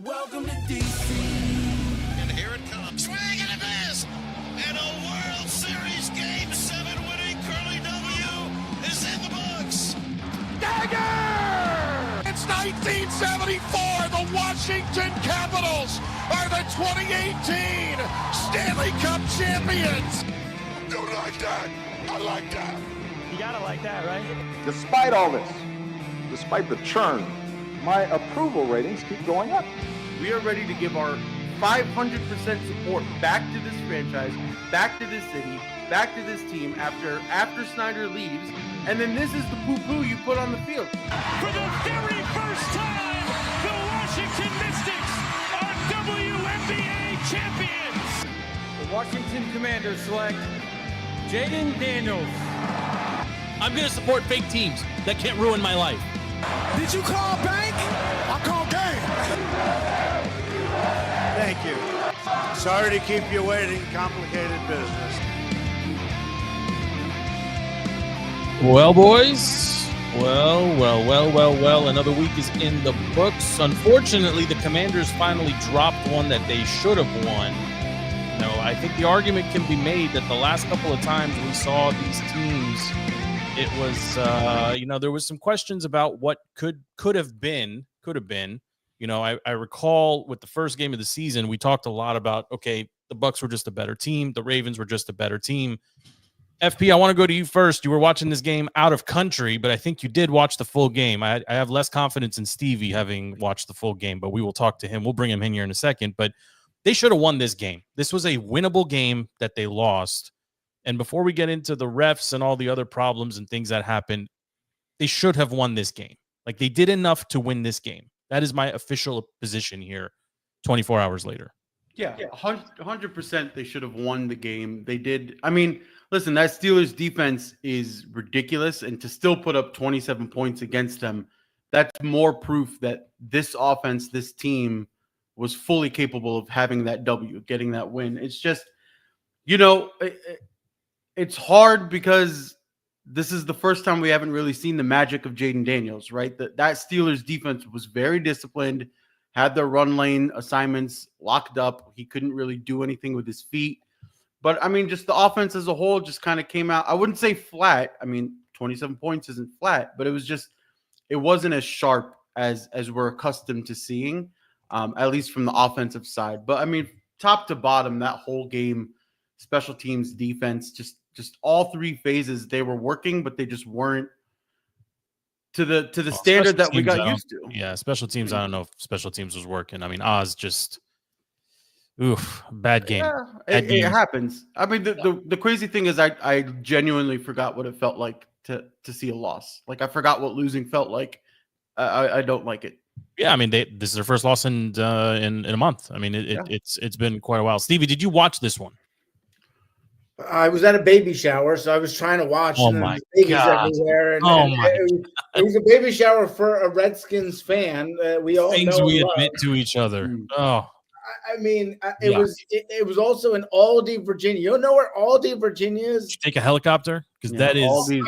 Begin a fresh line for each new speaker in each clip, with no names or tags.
Welcome to DC.
And here it comes. Swing and a miss. And a World Series Game 7 winning Curly W is in the books.
Dagger! It's 1974. The Washington Capitals are the 2018 Stanley Cup champions. Don't like that. I like that.
You gotta like that, right?
Despite all this, despite the churn, my approval ratings keep going up.
We are ready to give our 500% support back to this franchise, back to this city, back to this team after Snyder leaves. And then this is the poo-poo you put on the field.
For the very first time, the Washington Mystics are WNBA champions.
The Washington Commanders select Jaden Daniels.
I'm going to support fake teams that can't ruin my life.
Did you call bank? I call game.
Thank you. Sorry to keep you waiting. Complicated business.
Well, boys. Well. Another week is in the books. Unfortunately, the Commanders finally dropped one that they should have won. You know, I think the argument can be made that the last couple of times we saw these teams, it was, there was some questions about what could have been. You know, I recall with the first game of the season, we talked a lot about, okay, the Bucks were just a better team. The Ravens were just a better team. FP, I want to go to you first. You were watching this game out of country, but I think you did watch the full game. I have less confidence in Stevie having watched the full game, but we will talk to him. We'll bring him in here in a second, but they should have won this game. This was a winnable game that they lost. And before we get into the refs and all the other problems and things that happened, they should have won this game. Like, they did enough to win this game. That is my official position here 24 hours later.
Yeah, 100% they should have won the game. They did. I mean, listen, that Steelers defense is ridiculous. And to still put up 27 points against them, that's more proof that this offense, this team was fully capable of having that W, getting that win. It's just, it's hard because this is the first time we haven't really seen the magic of Jaden Daniels, right? That Steelers defense was very disciplined, had their run lane assignments locked up. He couldn't really do anything with his feet. But, I mean, just the offense as a whole just kind of came out. I wouldn't say flat. I mean, 27 points isn't flat, but it wasn't as sharp as we're accustomed to seeing, at least from the offensive side. But, I mean, top to bottom, that whole game, special teams, defense, just all three phases, they were working, but they just weren't to the standard that we got used to.
Yeah, special teams, I don't know if special teams was working. I mean, Oz just, bad game.
Yeah, it happens. I mean, the crazy thing is I genuinely forgot what it felt like to see a loss. Like, I forgot what losing felt like. I don't like it.
Yeah, I mean, this is their first loss in a month. I mean, it's been quite a while. Stevie, did you watch this one?
I was at a baby shower, so I was trying to watch.
Oh my
God! Everywhere, it was a baby shower for a Redskins fan. We all
things
know
we admit to each other. Oh,
I mean, it was also in Aldie, Virginia. You don't know where Aldie, Virginia is?
Did you take a helicopter? Because that is a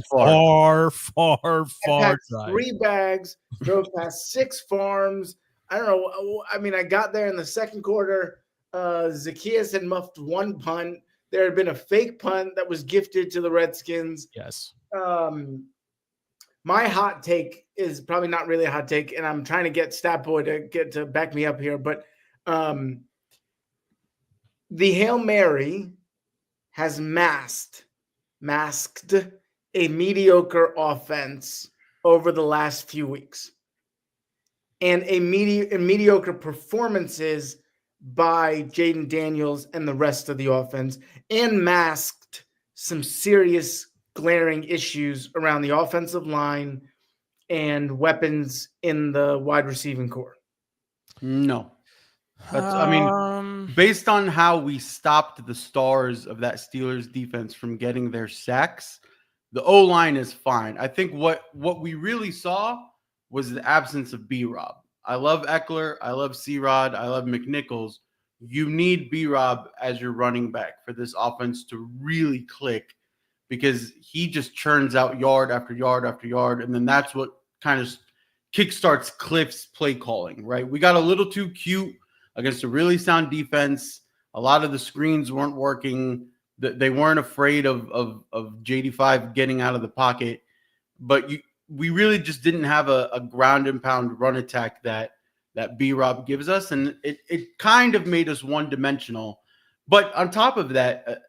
far drive.
3 bags, drove past 6 farms. I don't know. I mean, I got there in the second quarter. Zacchaeus had muffed 1 punt. There had been a fake punt that was gifted to the Redskins.
Yes.
My hot take is probably not really a hot take, and I'm trying to get Statboy to back me up here. But the Hail Mary has masked a mediocre offense over the last few weeks, and mediocre performances by Jaden Daniels and the rest of the offense, and masked some serious glaring issues around the offensive line and weapons in the wide receiving core.
No. I mean, based on how we stopped the stars of that Steelers defense from getting their sacks, the O-line is fine. I think what we really saw was the absence of B-Rob. I love Eckler. I love C-Rod. I love McNichols. You need B-Rob as your running back for this offense to really click, because he just churns out yard after yard after yard. And then that's what kind of kickstarts Cliff's play calling, right? We got a little too cute against a really sound defense. A lot of the screens weren't working. They weren't afraid of JD5 getting out of the pocket, but we really just didn't have a ground and pound run attack that B-Rob gives us, and it kind of made us one-dimensional. But on top of that,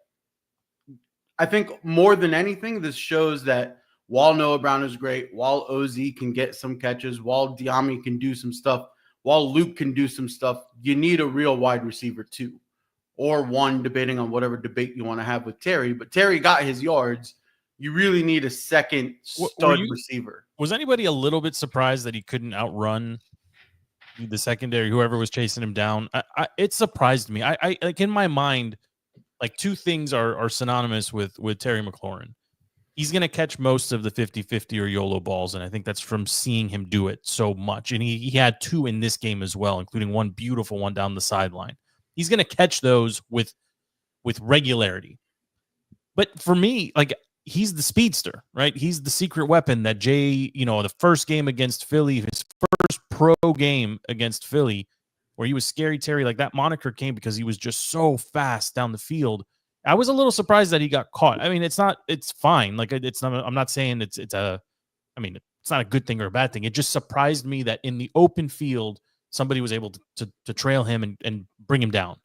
I think more than anything, this shows that while Noah Brown is great, while OZ can get some catches, while Diami can do some stuff, while Luke can do some stuff, you need a real wide receiver too, or one, depending on whatever debate you want to have with Terry. But Terry got his yards. You really need a second stud receiver.
Was anybody a little bit surprised that he couldn't outrun the secondary, whoever was chasing him down? It surprised me. I like, in my mind, like, two things are synonymous with Terry McLaurin. He's going to catch most of the 50-50 or YOLO balls, and I think that's from seeing him do it so much. And he had two in this game as well, including one beautiful one down the sideline. He's going to catch those with regularity. But for me, like, he's the speedster, right? He's the secret weapon that the first game against Philly, his first pro game against Philly, where he was Scary Terry, like, that moniker came because he was just so fast down the field. I was a little surprised that he got caught. I mean, it's fine. Like, I'm not saying it's not a good thing or a bad thing. It just surprised me that in the open field, somebody was able to trail him and bring him down.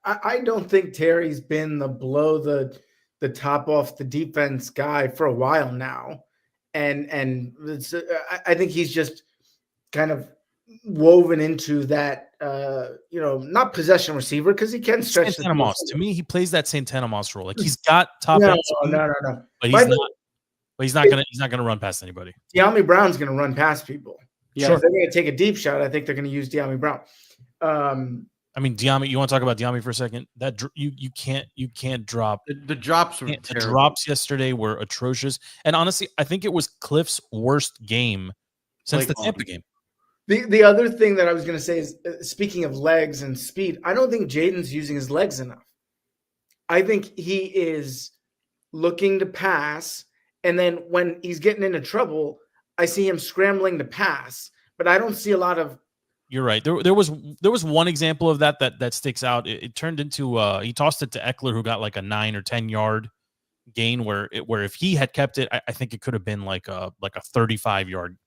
I don't think Terry's been the blow the top off the defense guy for a while now. And I think he's just kind of woven into that, not possession receiver, because he can stretch
Santana Moss. To me, he plays that Santana Moss role. Like, he's got top end speed,
no.
But he's not gonna run past anybody.
Diami Brown's gonna run past people.
Yeah,
sure. If they're gonna take a deep shot, I think they're gonna use Diami Brown.
I mean, Diami. You want to talk about Diami for a second? That you can't drop.
The drops were
the drops yesterday were atrocious, and honestly, I think it was Cliff's worst game since the Tampa game.
The other thing that I was going to say is, speaking of legs and speed, I don't think Jaden's using his legs enough. I think he is looking to pass, and then when he's getting into trouble, I see him scrambling to pass, but I don't see a lot of.
You're right. There was one example of that sticks out. It turned into he tossed it to Eckler, who got like a 9 or 10 yard gain, where if he had kept it, I think it could have been like a 35 yard.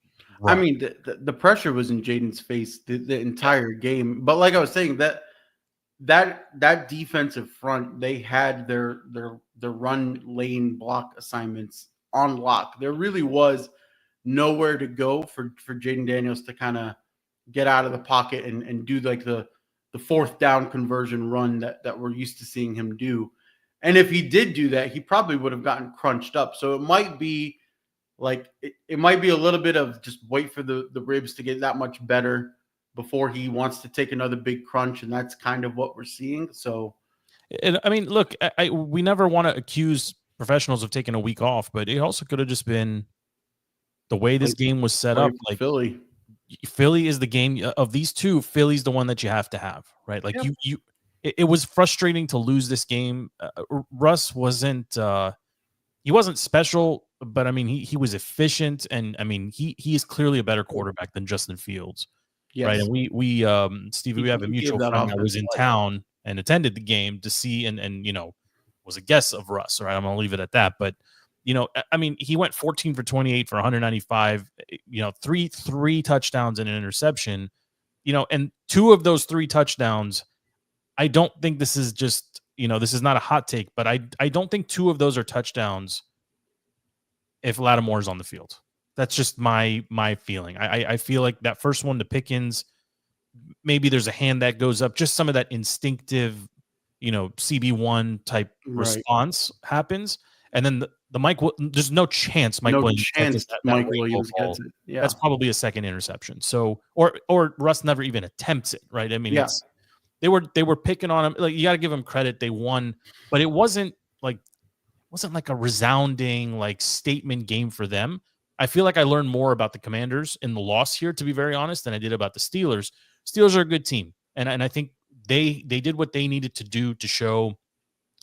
Run.
I mean, the pressure was in Jaden's face the entire game. But like I was saying, that defensive front, they had their run lane block assignments on lock. There really was nowhere to go for Jaden Daniels to kind of get out of the pocket and do like the fourth down conversion run that we're used to seeing him do. And if he did do that, he probably would have gotten crunched up. So it might be like it might be a little bit of just wait for the ribs to get that much better before he wants to take another big crunch, and that's kind of what we're seeing. So,
and I mean, look, we never want to accuse professionals of taking a week off, but it also could have just been the way this game was set up. Like, Philly is the game of these two. Philly's the one that you have to have, right? Like, yep. It was frustrating to lose this game. Russ wasn't he wasn't special, but I mean, he was efficient, and I mean, he is clearly a better quarterback than Justin Fields, right? And we Stevie, we have a mutual friend that was in town and attended the game to see and was a guest of Russ. Right, I'm gonna leave it at that. But I mean, he went 14 for 28 for 195. Three touchdowns and an interception. And two of those three touchdowns, I don't think this is just. This is not a hot take, but I don't think two of those are touchdowns if Lattimore's on the field. That's just my feeling. I feel like that first one to Pickens, maybe there's a hand that goes up, just some of that instinctive, CB1 type response happens. And then the Mike, there's no chance Mike Williams gets it. Yeah. That's probably a second interception. So, or Russ never even attempts it, right? I mean, they were picking on him. Like, you got to give him credit. They won, but it wasn't like a resounding like statement game for them. I feel like I learned more about the Commanders in the loss here, to be very honest, than I did about the Steelers. Steelers are a good team, and I think they did what they needed to do to show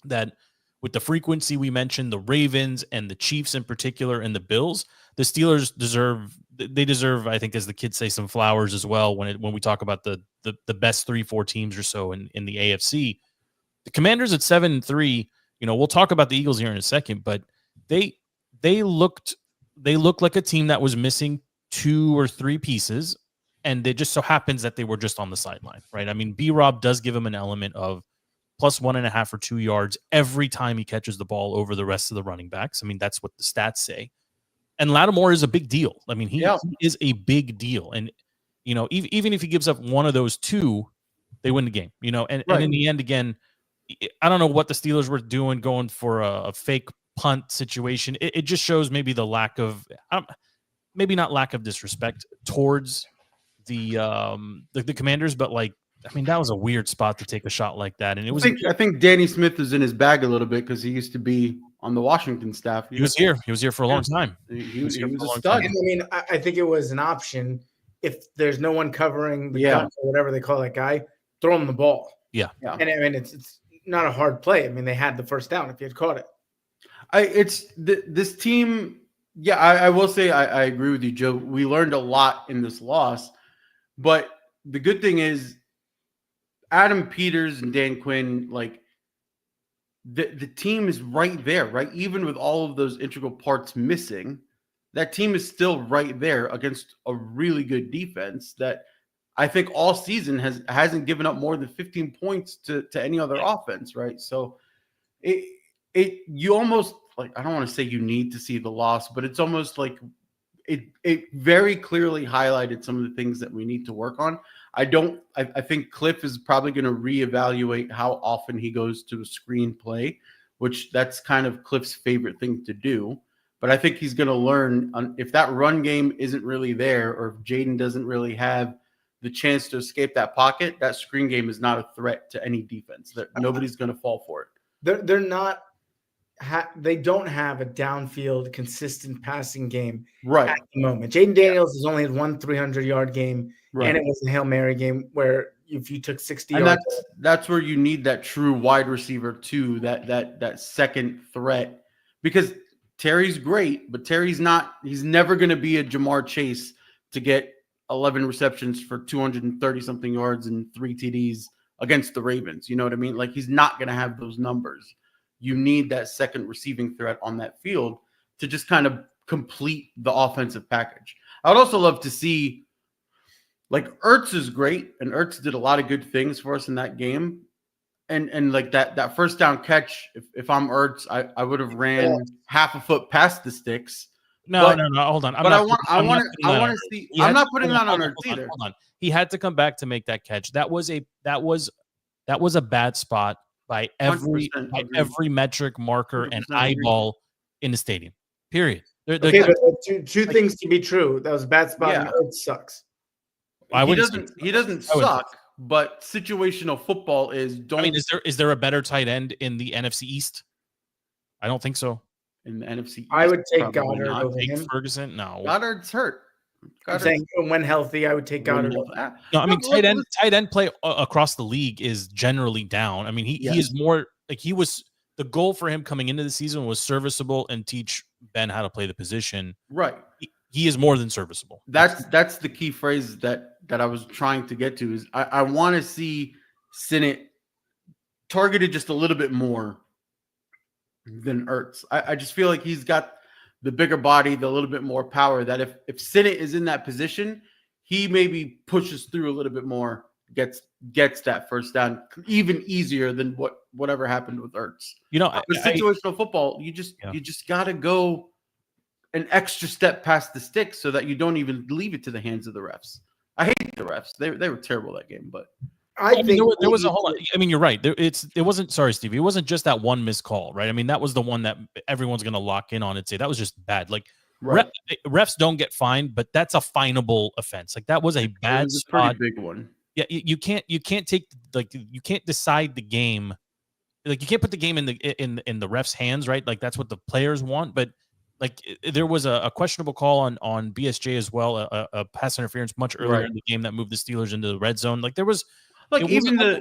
that with the frequency we mentioned, the Ravens and the Chiefs in particular, and the Bills, the Steelers deserve they deserve, I think, as the kids say, some flowers as well when we talk about the best 3-4 teams or so in the AFC. The Commanders at 7-3, we'll talk about the Eagles here in a second, but they looked like a team that was missing 2 or 3 pieces, and it just so happens that they were just on the sideline, right? I mean, B-Rob does give him an element of plus 1.5 or 2 yards every time he catches the ball over the rest of the running backs. I mean, that's what the stats say. And Lattimore is a big deal. I mean, he is a big deal. And, even if he gives up one of those 2, they win the game, and in the end, again, I don't know what the Steelers were doing going for a fake punt situation. It just shows maybe the lack of, maybe not lack of disrespect towards the Commanders, but that was a weird spot to take a shot like that. And it was,
I think Danny Smith was in his bag a little bit because he used to be on the Washington staff.
He was here for a long time.
He was a stud.
I mean, I think it was an option. If there's no one covering the cut or whatever they call that guy, throw him the ball.
Yeah.
And I mean, it's not a hard play. I mean, they had the first down if you had caught it.
This team. Yeah, I will say I agree with you, Joe. We learned a lot in this loss, but the good thing is Adam Peters and Dan Quinn, the team is right there, right? Even with all of those integral parts missing, that team is still right there against a really good defense that I think all season hasn't given up more than 15 points to any other offense, right? So you almost I don't want to say you need to see the loss, but it's almost like it very clearly highlighted some of the things that we need to work on. I think Cliff is probably going to reevaluate how often he goes to a screen play, which that's kind of Cliff's favorite thing to do. But I think he's going to learn if that run game isn't really there, or if Jaden doesn't really have the chance to escape that pocket, that screen game is not a threat to any defense. That nobody's going to fall for it.
They're not. They don't have a downfield consistent passing game at the moment. Jaden Daniels has only had one 300-yard game, and it was a Hail Mary game where if you took 60 yards.
That's where you need that true wide receiver too, that second threat, because Terry's great, but he's never going to be a Jamar Chase to get 11 receptions for 230 something yards and 3 TDs against the Ravens. You know what I mean? He's not going to have those numbers. You need that second receiving threat on that field to just kind of complete the offensive package. I would also love to see, Ertz is great, and Ertz did a lot of good things for us in that game. And that first down catch, if I'm Ertz, I would have ran half a foot past the sticks.
No, hold on.
I want to see. I'm not putting that on Ertz either.
Hold on. He had to come back to make that catch. That was a bad spot by every metric marker and eyeball in the stadium. Period.
But two things to be true. That was a bad spot. And Ertz sucks.
He doesn't suck. But situational football is.
Is there a better tight end in the NFC East? I don't think so.
In the NFC East,
I would take Goddard over him.
Ferguson. No,
Goddard's hurt.
I'm saying when healthy, I would take Goddard.
No, tight end play across the league is generally down. I mean, he is more he was. The goal for him coming into the season was serviceable and teach Ben how to play the position.
Right.
He is more than serviceable.
That's the key phrase that I was trying to get to is I want to see Sinnott targeted just a little bit more than Ertz. I just feel like he's got the bigger body, the little bit more power, that if Sinnott is in that position, he maybe pushes through a little bit more, gets that first down even easier than whatever happened with Ertz. With situational football, you just got to go an extra step past the stick so that you don't even leave it to the hands of the refs. I hate the refs. They were terrible that game, but
I think
there was a whole lot. I mean, you're right. It wasn't. Sorry, Steve. It wasn't just that one missed call, right? I mean, that was the one that everyone's going to lock in on and say that was just bad. Refs don't get fined, but that's a finable offense. That was a bad spot.
Pretty big one.
Yeah, you can't take you can't decide the game. You can't put the game in the refs' hands, right? That's what the players want, but. There was a questionable call on BSJ as well, a pass interference much earlier in the game that moved the Steelers into the red zone. There was
even the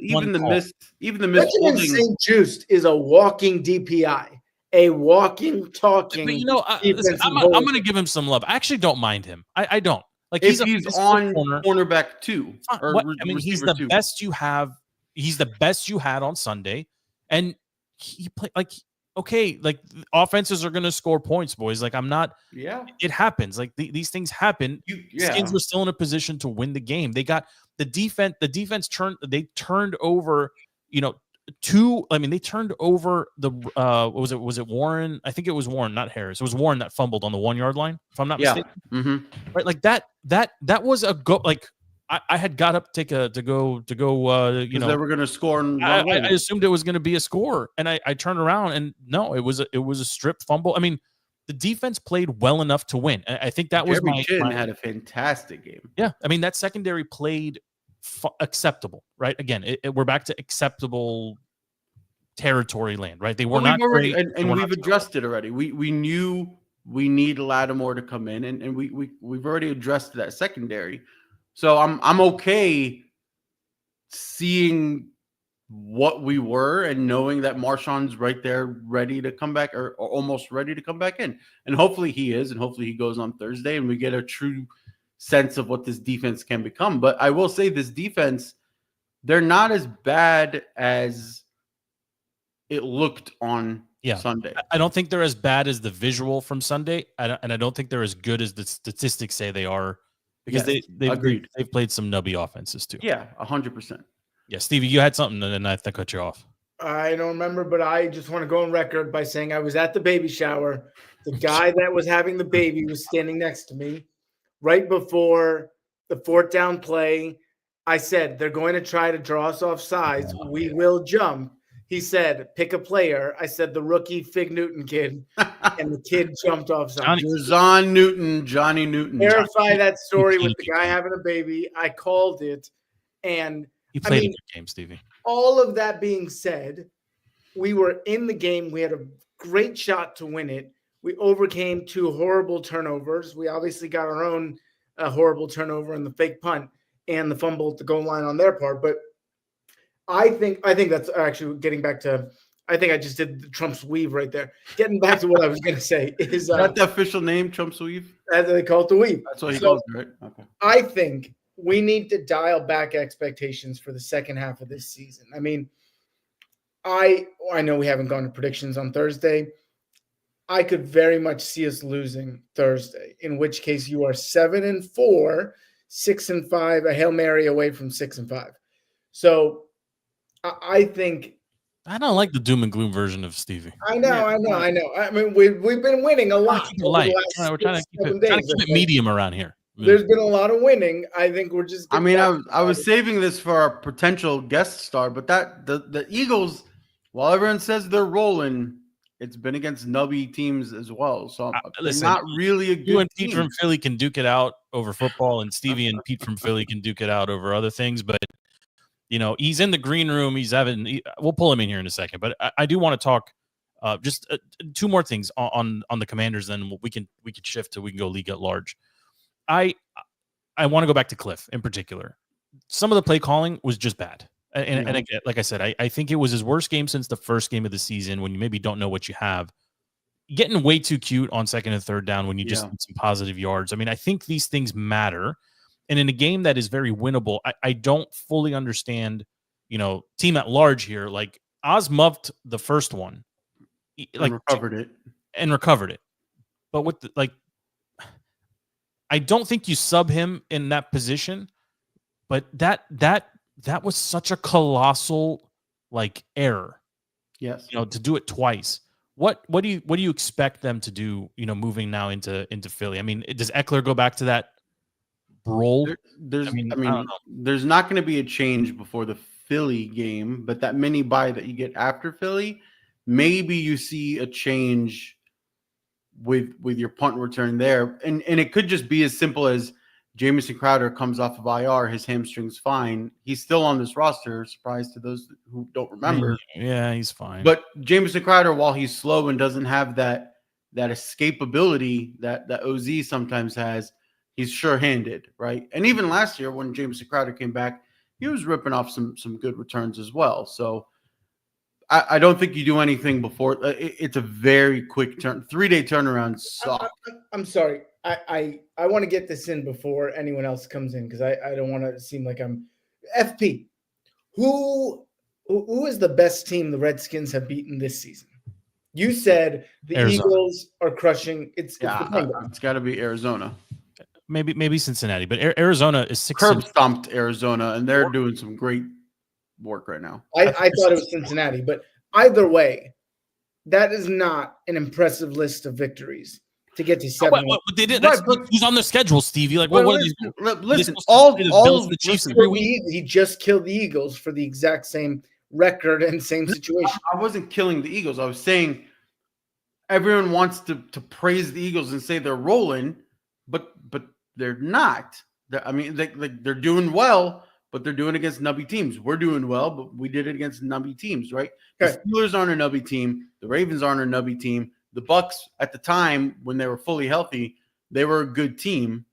missed holding.
St. Just is a walking DPI, a walking, talking
But, you know, listen,
defensive
I'm
holding.
going to give him some love. I actually don't mind him. I don't. Like,
If
a
he's
physical
on
corner.
cornerback 2
Fine.
or
What I mean, he's
receiver
the
2.
best you have. He's the best you had on Sunday, and he played like okay. Like offenses are going to score points, boys. Like I'm not.
Yeah.
It happens. Like these things happen. Skins were still in a position to win the game. They got the defense. The defense turned over. You know, they turned over the. What was it? Was it Warren? I think it was Warren, not Harris. It was Warren that fumbled on the 1 yard line. If I'm not mistaken.
Mm-hmm.
Right, like that was a go. Like I had got up to go. You know,
they were going to score. And
I assumed it was going to be a score, and I turned around and no, it was a strip fumble. I mean, the defense played well enough to win. I think that was
Jeremy Chin had a fantastic game.
Yeah, I mean that secondary played acceptable. Right, again, we're back to acceptable territory land. Right, they were not great,
and we've adjusted already. We knew we need Lattimore to come in, and we've already addressed that secondary. So I'm okay seeing what we were and knowing that Marshawn's right there ready to come back or almost ready to come back in. And hopefully he is, and hopefully he goes on Thursday and we get a true sense of what this defense can become. But I will say this defense, they're not as bad as it looked on Sunday.
I don't think they're as bad as the visual from Sunday, and I don't think they're as good as the statistics say they are. Because they've played some nubby offenses too.
Yeah, 100%.
Yeah, Stevie, you had something, and I cut you off.
I don't remember, but I just want to go on record by saying I was at the baby shower. The guy that was having the baby was standing next to me right before the 4th down play. I said, they're going to try to draw us off sides. We will jump. He said, pick a player. I said, the rookie Fig Newton kid. And the kid jumped off sides.
Johnny Newton.
Verify that story with the guy having a baby. I called it. And
he played a good game, Stevie.
All of that being said, we were in the game. We had a great shot to win it. We overcame 2 horrible turnovers. We obviously got our own horrible turnover in the fake punt and the fumble at the goal line on their part. But I think that's actually getting back to. I think I just did Trump's weave right there. Getting back to what I was going to say is
that the official name, Trump's weave?
As they call it, the weave.
That's what he calls it, right? Okay.
I think we need to dial back expectations for the second half of this season. I mean, I know we haven't gone to predictions on Thursday. I could very much see us losing Thursday, in which case you are 7-4, 6-5, a Hail Mary away from 6-5. So I think
I don't like the doom and gloom version of Stevie.
I know. I mean, we've been winning a lot.
We're trying to keep it medium around here.
There's been a lot of winning. I think we're just.
I mean, I was saving this for our potential guest star, but the Eagles, while everyone says they're rolling, it's been against nubby teams as well. So it's not really a good
You and
team.
Pete from Philly can duke it out over football, and Stevie and Pete from Philly can duke it out over other things. But you know, he's in the green room. We'll pull him in here in a second. But I do want to talk just 2 more things on the Commanders. Then we can shift to we can go league at large. I want to go back to Cliff in particular. Some of the play calling was just bad. And again, like I said, I think it was his worst game since the first game of the season when you maybe don't know what you have. Getting way too cute on 2nd and 3rd down when you just need some positive yards. I mean, I think these things matter. And in a game that is very winnable, I don't fully understand, you know, team at large here. Like Oz muffed the first one. And recovered it. But with I don't think you sub him in that position, but that was such a colossal error.
Yes.
You know, to do it twice. What do you expect them to do, you know, moving now into Philly? I mean, does Eckler go back to that role?
There's not going to be a change before the Philly game, but that mini bye that you get after Philly, maybe you see a change with your punt return there. And it could just be as simple as Jamison Crowder comes off of IR, his hamstring's fine. He's still on this roster, surprise to those who don't remember.
Yeah, he's fine.
But Jamison Crowder, while he's slow and doesn't have that escapability that OZ sometimes has, he's sure-handed, right? And even last year when Jamison Crowder came back, he was ripping off some good returns as well. So I don't think you do anything before. It's a very quick 3-day turnaround.
I'm sorry. I want to get this in before anyone else comes in because I don't want to seem like I'm FP. Who is the best team the Redskins have beaten this season? You said the
Arizona.
Eagles are crushing. It's
got to be Arizona.
Maybe Cincinnati, but Arizona is 6.
Curb stomped Arizona, and they're doing some great work right now.
I thought it was Cincinnati, but either way, that is not an impressive list of victories to get to 7.
What they did? That's who's on the schedule, Stevie. Like, what are these?
Listen, all
the Chiefs every week.
He just killed the Eagles for the exact same record and same situation.
I wasn't killing the Eagles. I was saying everyone wants to praise the Eagles and say they're rolling, but they're not. They're doing well, but they're doing against nubby teams. We're doing well, but we did it against nubby teams, right?
Okay.
The Steelers aren't a nubby team. The Ravens aren't a nubby team. The Bucks at the time when they were fully healthy, they were a good team,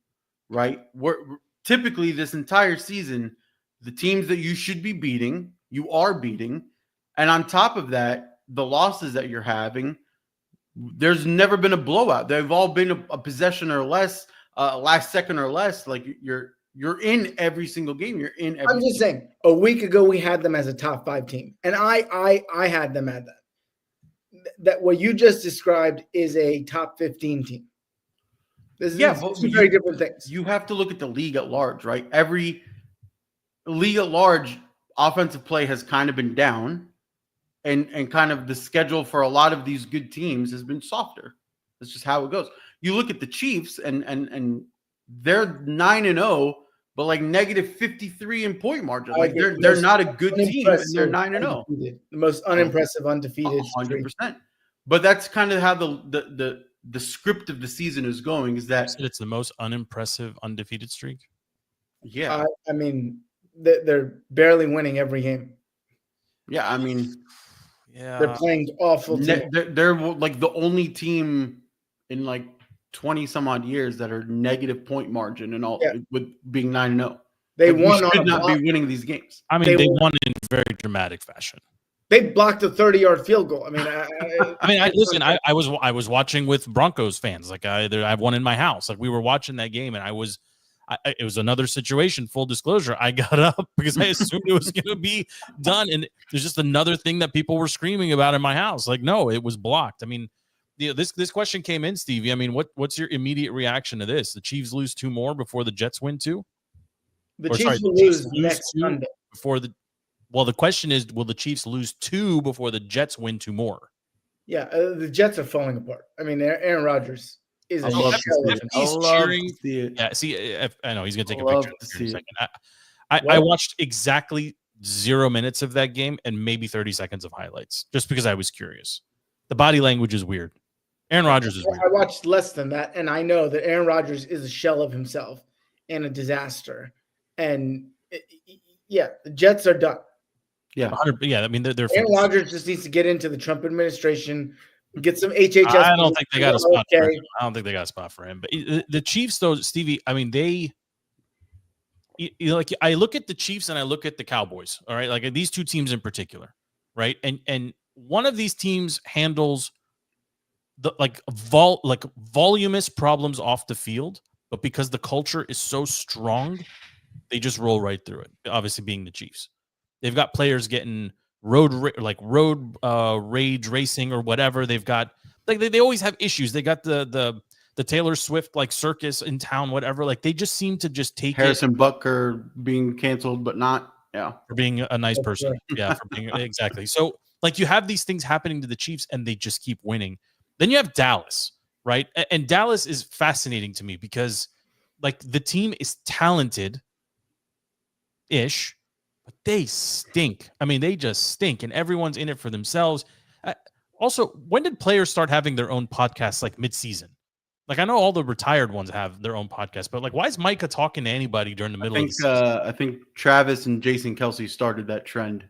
right? We're typically this entire season, the teams that you should be beating, you are beating. And on top of that, the losses that you're having, there's never been a blowout. They've all been a possession or less, last second or less. Like you're in every single game. You're in every.
I'm just saying. A week ago, we had them as a top 5 team, and I had them at that. That what you just described is a top 15 team. This is two very different things.
You have to look at the league at large, right? Every league at large, offensive play has kind of been down, and kind of the schedule for a lot of these good teams has been softer. That's just how it goes. You look at the Chiefs, and they're 9-0, but like negative 53 in point margin. Like they're not a good team, and they're 9-0.
The most unimpressive undefeated.
100%. But that's kind of how the script of the season is going. Is that
it's the most unimpressive undefeated streak?
Yeah,
I mean they're barely winning every game.
Yeah, I mean,
yeah,
they're playing awful.
They're like the only team in like 20 some odd years that are negative point margin and all with being 9-0.
They
like,
won.
Should not be winning these games.
I mean, they won in very dramatic fashion.
They blocked a 30-yard field goal. I mean,
listen. I was watching with Broncos fans. Like I have one in my house. Like we were watching that game, and it was another situation. Full disclosure, I got up because I assumed it was going to be done, and there's just another thing that people were screaming about in my house. Like, no, it was blocked. I mean, this question came in, Stevie. I mean, what's your immediate reaction to this? The Chiefs lose 2 more before the Jets win 2.
The Chiefs will lose next Sunday
before the. Well, the question is, will the Chiefs lose 2 before the Jets win 2 more?
Yeah, the Jets are falling apart. I mean, Aaron Rodgers is.
I love to see it. Yeah, see, I know he's going to take a picture in a second. I watched exactly 0 minutes of that game and maybe 30 seconds of highlights just because I was curious. The body language is weird. Aaron Rodgers is weird.
I watched less than that, and I know that Aaron Rodgers is a shell of himself and a disaster. And the Jets are done.
Yeah,
I mean, they're
Aaron Rodgers just needs to get into the Trump administration, get some HHS.
I don't think they got a spot for him. I don't think they got a spot for him. But the Chiefs, though, Stevie, I mean, like I look at the Chiefs and I look at the Cowboys. All right, like these 2 teams in particular, right? And one of these teams handles the voluminous problems off the field, but because the culture is so strong, they just roll right through it. Obviously, being the Chiefs. They've got players getting road rage racing or whatever. They've got they always have issues. They got the Taylor Swift like circus in town, whatever. Like they just seem to just take
Harrison Butker being canceled, but not
for being a nice person. Yeah, for being exactly. So like you have these things happening to the Chiefs and they just keep winning. Then you have Dallas, right? And Dallas is fascinating to me because like the team is talented ish. But they stink. I mean, they just stink, and everyone's in it for themselves. Also, when did players start having their own podcasts like mid-season? Like, I know all the retired ones have their own podcast, but like, why is Micah talking to anybody during the middle of the season?
I think Travis and Jason Kelce started that trend.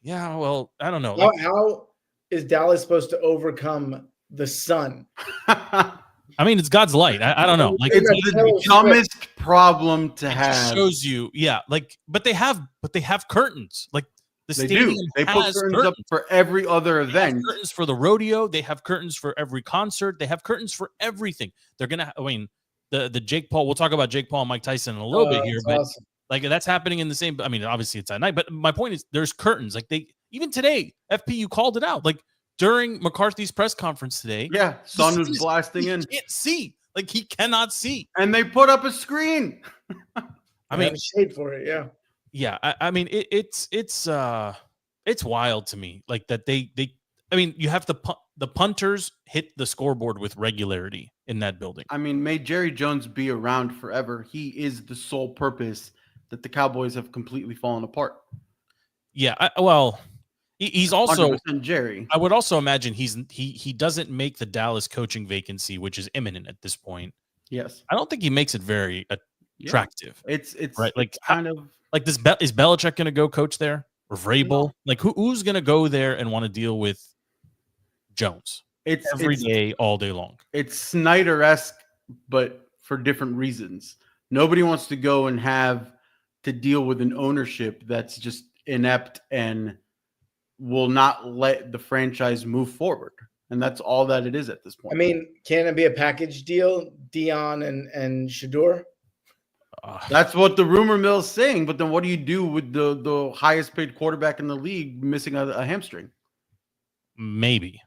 Yeah, well, I don't know.
How is Dallas supposed to overcome the sun?
I mean, it's God's light. I don't know. Like
it's the dumbest problem to have.
Shows you, yeah. Like, but they have curtains. Like The
They
stadium
do. They put
has
curtains up for every other
They have
event.
curtains for the rodeo. They have curtains for every concert. They have curtains for everything. They're gonna. I mean, the Jake Paul. We'll talk about Jake Paul and Mike Tyson in a little bit here,
That's
but
awesome.
like that's happening in the same. I mean, obviously it's at night, but my point is there's curtains. Like they even today, FP, you called it out. Like during McCarthy's press conference today,
Yeah, sun was blasting in.
He can't see. Like he cannot see.
And they put up a screen.
I mean,
shade for it. Yeah.
yeah. I mean, it's wild to me. Like that they. I mean, you have the punters hit the scoreboard with regularity in that building.
I mean, may Jerry Jones be around forever. He is the sole purpose that the Cowboys have completely fallen apart.
Yeah, he's also
Jerry.
I would also imagine he doesn't make the Dallas coaching vacancy, which is imminent at this point.
Yes,
I don't think he makes it very attractive.
Yeah. It's
right, like
kind of
like this. Is Belichick going to go coach there or Vrabel? No. Like who's going to go there and want to deal with Jones? It's every day, all day long.
It's Snyder-esque, but for different reasons. Nobody wants to go and have to deal with an ownership that's just inept and will not let the franchise move forward. And that's all that it is at this point.
I mean, can it be a package deal, Dion and Shador?
That's what the rumor mill is saying. But then what do you do with the highest paid quarterback in the league missing a hamstring?
Maybe.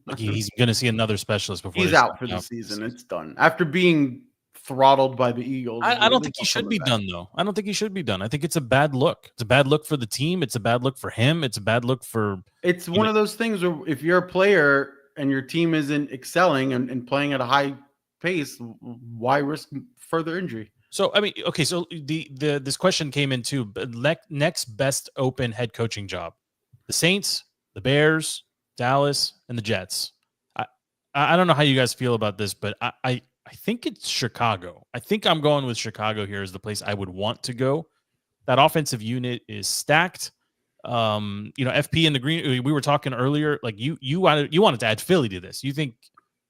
Like he's going to see another specialist before
he's out for the season. It's done. After being throttled by the Eagles.
I don't think he should be done, though. I don't think he should be done. I think it's a bad look. It's a bad look for the team. It's a bad look for him. It's a bad look for...
It's one of those things where if you're a player and your team isn't excelling and playing at a high pace, why risk further injury?
So, I mean, okay, so this question came in too. Next best open head coaching job. The Saints, the Bears, Dallas, and the Jets. I don't know how you guys feel about this, but I think it's Chicago. I think I'm going with Chicago here as the place I would want to go. That offensive unit is stacked. FP in the green. We were talking earlier. Like you wanted to add Philly to this. You think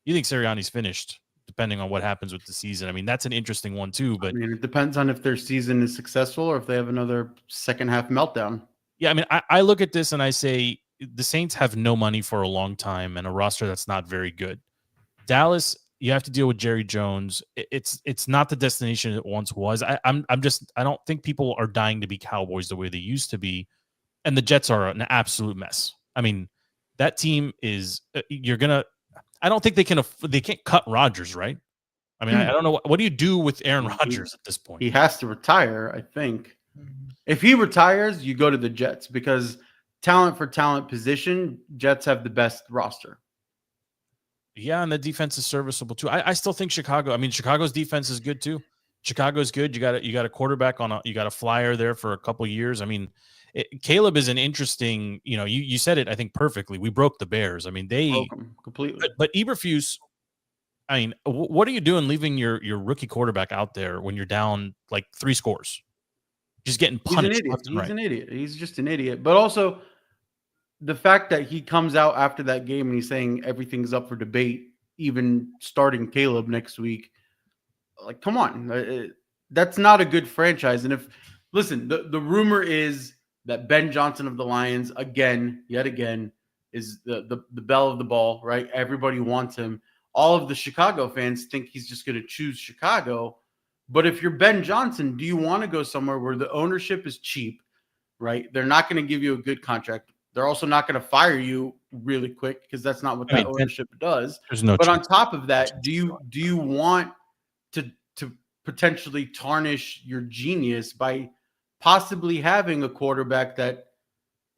Sirianni's finished, depending on what happens with the season. I mean, that's an interesting one too. But
I mean, it depends on if their season is successful or if they have another second half meltdown.
Yeah, I mean, I look at this and I say the Saints have no money for a long time and a roster that's not very good. Dallas, you have to deal with Jerry Jones. It's not the destination it once was. I don't think people are dying to be Cowboys the way they used to be, and the Jets are an absolute mess. I mean, that team is I don't think they can't cut Rodgers, right? I mean, I don't know what do you do with Aaron Rodgers at this point?
He has to retire, I think. If he retires, you go to the Jets because talent for talent position, Jets have the best roster.
Yeah, and the defense is serviceable too. I still think Chicago. I mean, Chicago's defense is good too. Chicago's good. You got a quarterback you got a flyer there for a couple years. I mean, Caleb is an interesting. You said it I think perfectly. We broke the Bears. I mean, they
broke them completely.
But Eberflus. I mean, what are you doing leaving your rookie quarterback out there when you're down like 3 scores? Just getting punished.
He's an idiot. He's just an idiot. But also, the fact that he comes out after that game and he's saying everything's up for debate, even starting Caleb next week, like, come on. That's not a good franchise. And the rumor is that Ben Johnson of the Lions, yet again, is the belle of the ball, right? Everybody wants him. All of the Chicago fans think he's just going to choose Chicago. But if you're Ben Johnson, do you want to go somewhere where the ownership is cheap, right? They're not going to give you a good contract. They're also not going to fire you really quick because that's not what ownership does. But on top of that, do you want to potentially tarnish your genius by possibly having a quarterback that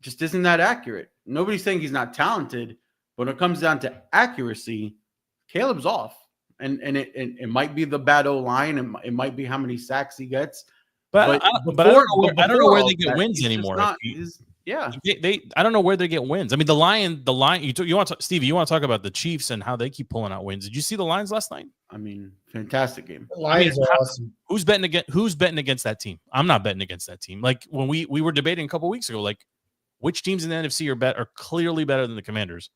just isn't that accurate? Nobody's saying he's not talented, but when it comes down to accuracy, Caleb's off. And it might be the bad O-line. It might be how many sacks he gets. But I
don't know where they get wins anymore.
I
don't know where they get wins. I mean, the Lion. You want to, Stevie? You want to talk about the Chiefs and how they keep pulling out wins? Did you see the Lions last night?
I mean, fantastic game.
The Lions are awesome.
Who's betting against that team? I'm not betting against that team. Like when we were debating a couple weeks ago, like which teams in the NFC are clearly better than the Commanders.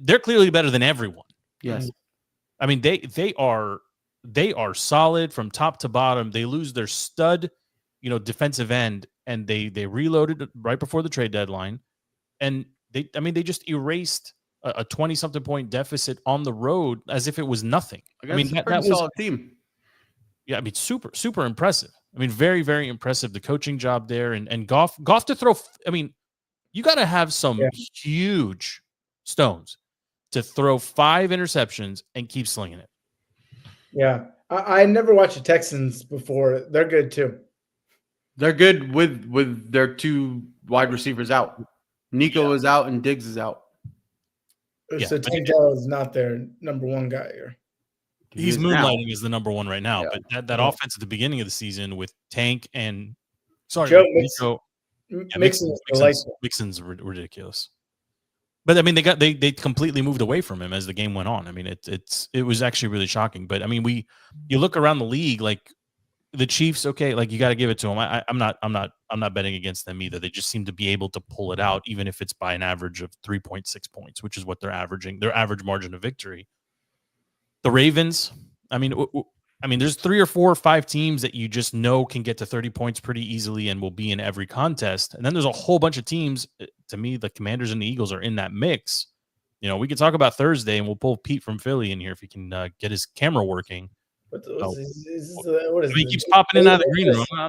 They're clearly better than everyone.
Yes.
I mean, they are solid from top to bottom. They lose their stud defensive end, and they reloaded right before the trade deadline, and they just erased a 20-something point deficit on the road as if it was nothing.
Against a
that
pretty
was
solid team.
Yeah, super, super impressive. Very, very impressive. The coaching job there, and Goff to throw. You got to have some huge stones to throw 5 interceptions and keep slinging it.
Yeah, I never watched the Texans before. They're good too.
They're good with their 2 wide receivers out. Nico is out and Diggs is out.
So Tank Dell is not their number 1 guy here.
He's moonlighting as the number 1 right now, but that
Yeah.
offense at the beginning of the season with Tank and
Joe
Nico, Mixon's ridiculous. But they completely moved away from him as the game went on. It was actually really shocking. But you look around the league, like the Chiefs, okay, like you got to give it to them. I'm not betting against them either. They just seem to be able to pull it out, even if it's by an average of 3.6 points, which is what they're averaging. Their average margin of victory. The Ravens, there's 3 or 4 or 5 teams that you just know can get to 30 points pretty easily and will be in every contest. And then there's a whole bunch of teams. To me, the Commanders and the Eagles are in that mix. We could talk about Thursday, and we'll pull Pete from Philly in here if he can get his camera working. He keeps popping in and out of the green room. I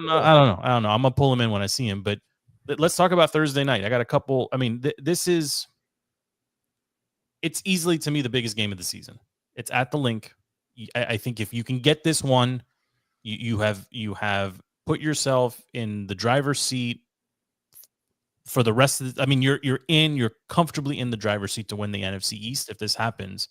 don't know. I'm gonna pull him in when I see him. But let's talk about Thursday night. I got a couple. It's easily, to me, the biggest game of the season. It's at the Link. I think if you can get this one, you have put yourself in the driver's seat for the rest of the. You're comfortably in the driver's seat to win the NFC East if this happens.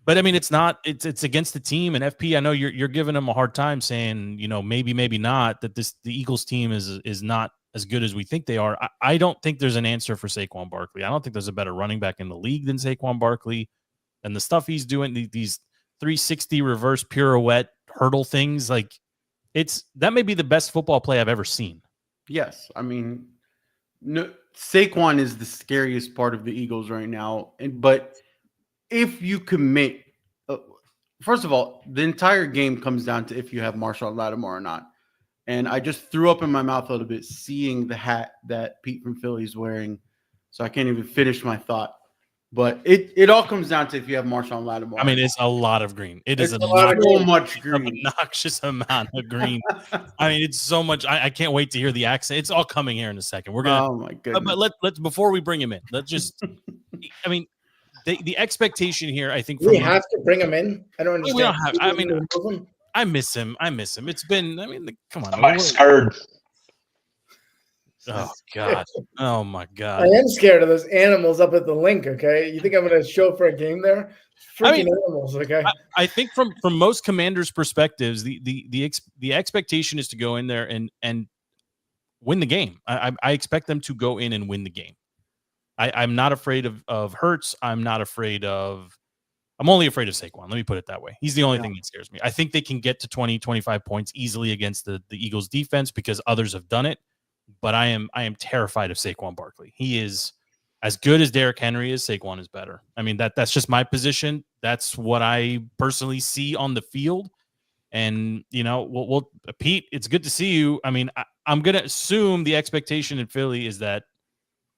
But it's against the team, and FP. I know you're giving them a hard time, saying maybe not that the Eagles team is not as good as we think they are. I don't think there's an answer for Saquon Barkley. I don't think there's a better running back in the league than Saquon Barkley, and the stuff he's doing, these 360 reverse pirouette hurdle things, that may be the best football play I've ever seen.
Yes, no, Saquon is the scariest part of the Eagles right now, but if you commit, first of all, the entire game comes down to if you have Marshawn Lattimore or not. And I just threw up in my mouth a little bit seeing the hat that Pete from Philly is wearing, so I can't even finish my thought. But it all comes down to if you have Marshawn Lattimore.
It's a lot of green. It's
so much green.
Obnoxious amount of green. It's so much. I can't wait to hear the accent. It's all coming here in a second. We're gonna.
Oh my goodness!
But let's before we bring him in, let's just. The expectation here, I think,
we have to bring him in. I don't understand.
We don't have. I miss him. It's been. Come on.
I'm scared.
Oh God! Oh my God!
I am scared of those animals up at the Link. Okay, you think I'm going to show up for a game there? Freaking animals. Okay.
I think from most Commanders' perspectives, the expectation is to go in there and win the game. I expect them to go in and win the game. I'm not afraid of Hurts. I'm only afraid of Saquon. Let me put it that way. He's the only thing that scares me. I think they can get to 20, 25 points easily against the Eagles defense because others have done it. But I am terrified of Saquon Barkley. He is as good as Derrick Henry is. Saquon is better. That's just my position. That's what I personally see on the field. And Pete, it's good to see you. I'm going to assume the expectation in Philly is that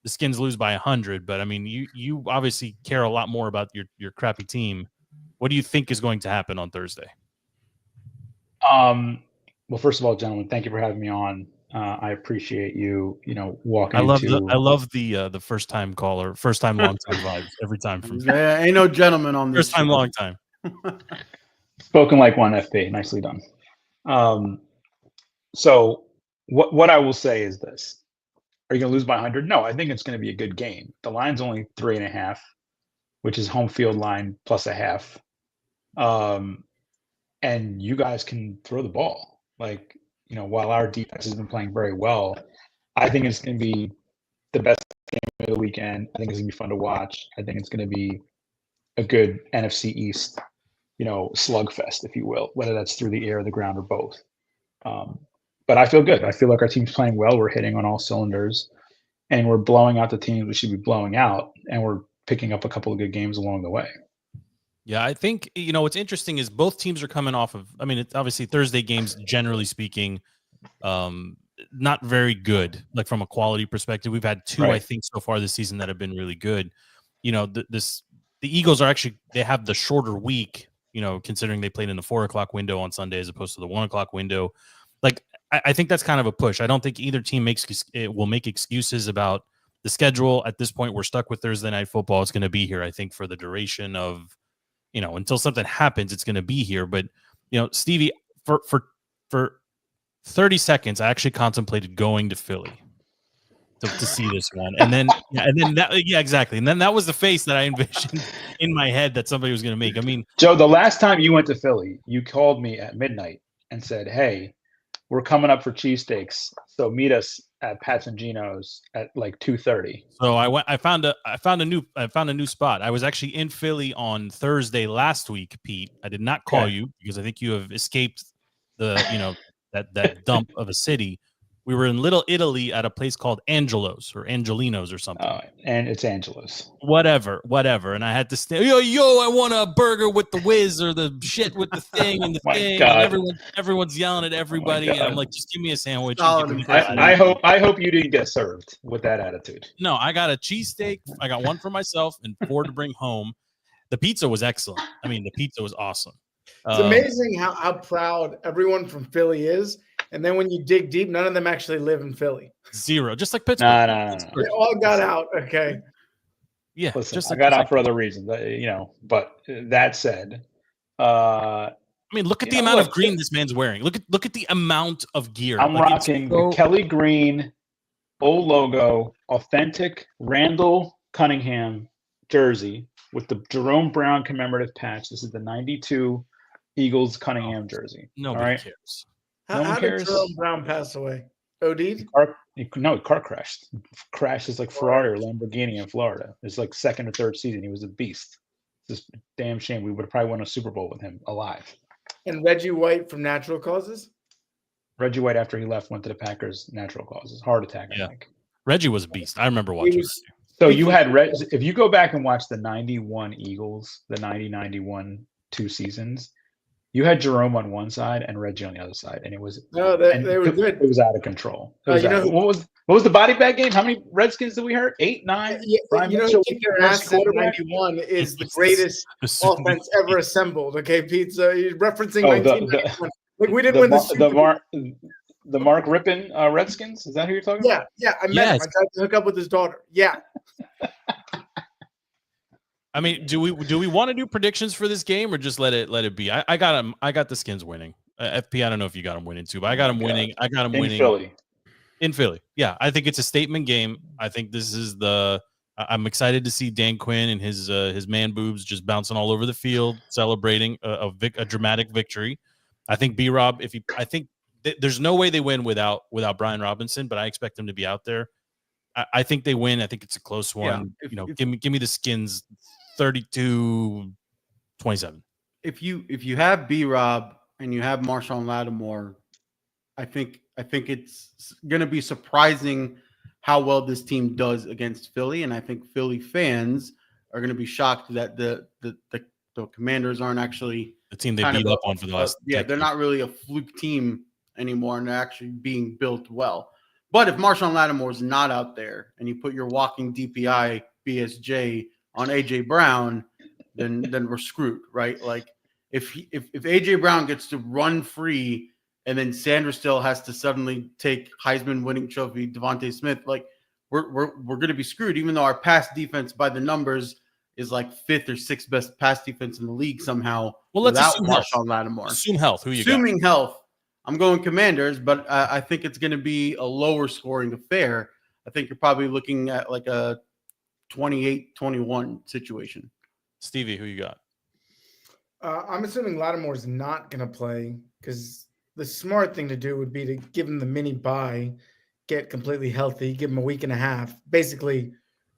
the Skins lose by 100, but you obviously care a lot more about your crappy team. What do you think is going to happen on Thursday?
Well, first of all, gentlemen, thank you for having me on. I appreciate you, walking.
I love the first time caller, first time long time vibes every time from.
Ain't no gentleman on this.
First time, long time.
Spoken like one, FP. Nicely done. So what I will say is this: are you going to lose by 100? No, I think it's going to be a good game. The line's only 3.5, which is home field line plus a half. And you guys can throw the ball. While our defense has been playing very well, I think it's going to be the best game of the weekend. I think it's going to be fun to watch. I think it's going to be a good NFC East, slugfest, if you will, whether that's through the air, the ground, or both. But I feel good. I feel like our team's playing well. We're hitting on all cylinders, and we're blowing out the teams we should be blowing out, and we're picking up a couple of good games along the way.
Yeah, I think, what's interesting is both teams are coming off of, it's obviously Thursday games, generally speaking, not very good, like from a quality perspective. We've had two,
Right.
I think, so far this season that have been really good. The Eagles they have the shorter week, considering they played in the 4:00 window on Sunday as opposed to the 1:00 window. Like, I think that's kind of a push. I don't think either team will make excuses about the schedule. At this point, we're stuck with Thursday night football. It's going to be here, I think, for the duration of, until something happens, it's going to be here. But, Stevie, for 30 seconds, I actually contemplated going to Philly to see this one. And then exactly. And then that was the face that I envisioned in my head that somebody was going to make. I mean,
Joe, the last time you went to Philly, you called me at midnight and said, "Hey, we're coming up for cheesesteaks, so meet us at Pat's and Gino's at like 2:30."
So I found a new spot. I was actually in Philly on Thursday last week, Pete. I did not call you because I think you have escaped the that dump of a city. We were in Little Italy at a place called Angelo's or Angelino's or something.
And it's Angelo's.
Whatever. And I had to stay. I want a burger with the whiz or the shit with the thing and the thing.
God.
And everyone's yelling at everybody. And I'm like, just give me a sandwich.
I hope you didn't get served with that attitude.
No, I got a cheesesteak. I got one for myself and 4 to bring home. The pizza was excellent. I mean, the pizza was awesome.
It's amazing how proud everyone from Philly is. And then when you dig deep, none of them actually live in Philly.
Zero. Just like Pittsburgh.
No.
They all got out. Okay.
Yeah.
Listen, I got out for other reasons, but that said,
I mean, look at the amount of green this man's wearing. Look at the amount of gear.
I'm rocking the Kelly Green old logo, authentic Randall Cunningham jersey with the Jerome Brown commemorative patch. This is the 92 Eagles Cunningham jersey.
Nobody cares.
How did Jerome Brown pass away? OD'd?
Car crashed. Crashes like Ferrari or Lamborghini in Florida. It's like second or third season. He was a beast. It's just a damn shame. We would have probably won a Super Bowl with him alive.
And Reggie White from natural causes?
Reggie White, after he left, went to the Packers. Natural causes. Heart attack, I think.
Reggie was a beast. I remember watching.
So you had if you go back and watch the 91 Eagles, the 90-91 2 seasons, you had Jerome on one side and Reggie on the other side, and it was
they were good.
It was out of control. What was the body bag game? How many Redskins did we hurt? 8, 9.
Kick your ass in 91 is the greatest offense ever assembled. Okay, Pete. So you're referencing 1991. Like we didn't win the Super Bowl.
The Mark Rippon Redskins. Is that who you're talking about?
Yeah. I met him. I tried to hook up with his daughter. Yeah.
I mean, do we want to do predictions for this game or just let it be? I got him. I got the Skins winning. FP, I don't know if you got him winning too, but I got him winning. I got him winning in Philly. Yeah, I think it's a statement game. I think this is I'm excited to see Dan Quinn and his man boobs just bouncing all over the field, celebrating a dramatic victory. I think B-Rob, there's no way they win without Brian Robinson, but I expect them to be out there. I think they win. I think it's a close one. Yeah, give me the Skins 32-27.
If you have B-Rob and you have Marshawn Lattimore, I think it's going to be surprising how well this team does against Philly, and I think Philly fans are going to be shocked that the Commanders aren't actually
the team they beat up on for the last.
They're not really a fluke team anymore, and they're actually being built well. But if Marshawn Lattimore is not out there, and you put your walking DPI BSJ on AJ Brown, then we're screwed, right? Like if AJ Brown gets to run free, and then Sanders still has to suddenly take Heisman winning trophy Devontae Smith, like we're going to be screwed. Even though our pass defense by the numbers is like 5th or 6th best pass defense in the league somehow.
Well, let's assume
Marshawn Lattimore.
Assume health. Who you
assuming
got?
Health? I'm going Commanders, but I think it's going to be a lower scoring affair. I think you're probably looking at like a 28-21 situation.
Stevie, who you got?
I'm assuming Lattimore's not going to play because the smart thing to do would be to give him the mini bye, get completely healthy, give him a week and a half, basically,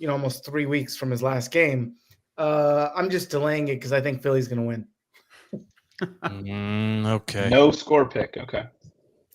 almost 3 weeks from his last game. I'm just delaying it because I think Philly's going to win.
Okay.
No score pick. Okay.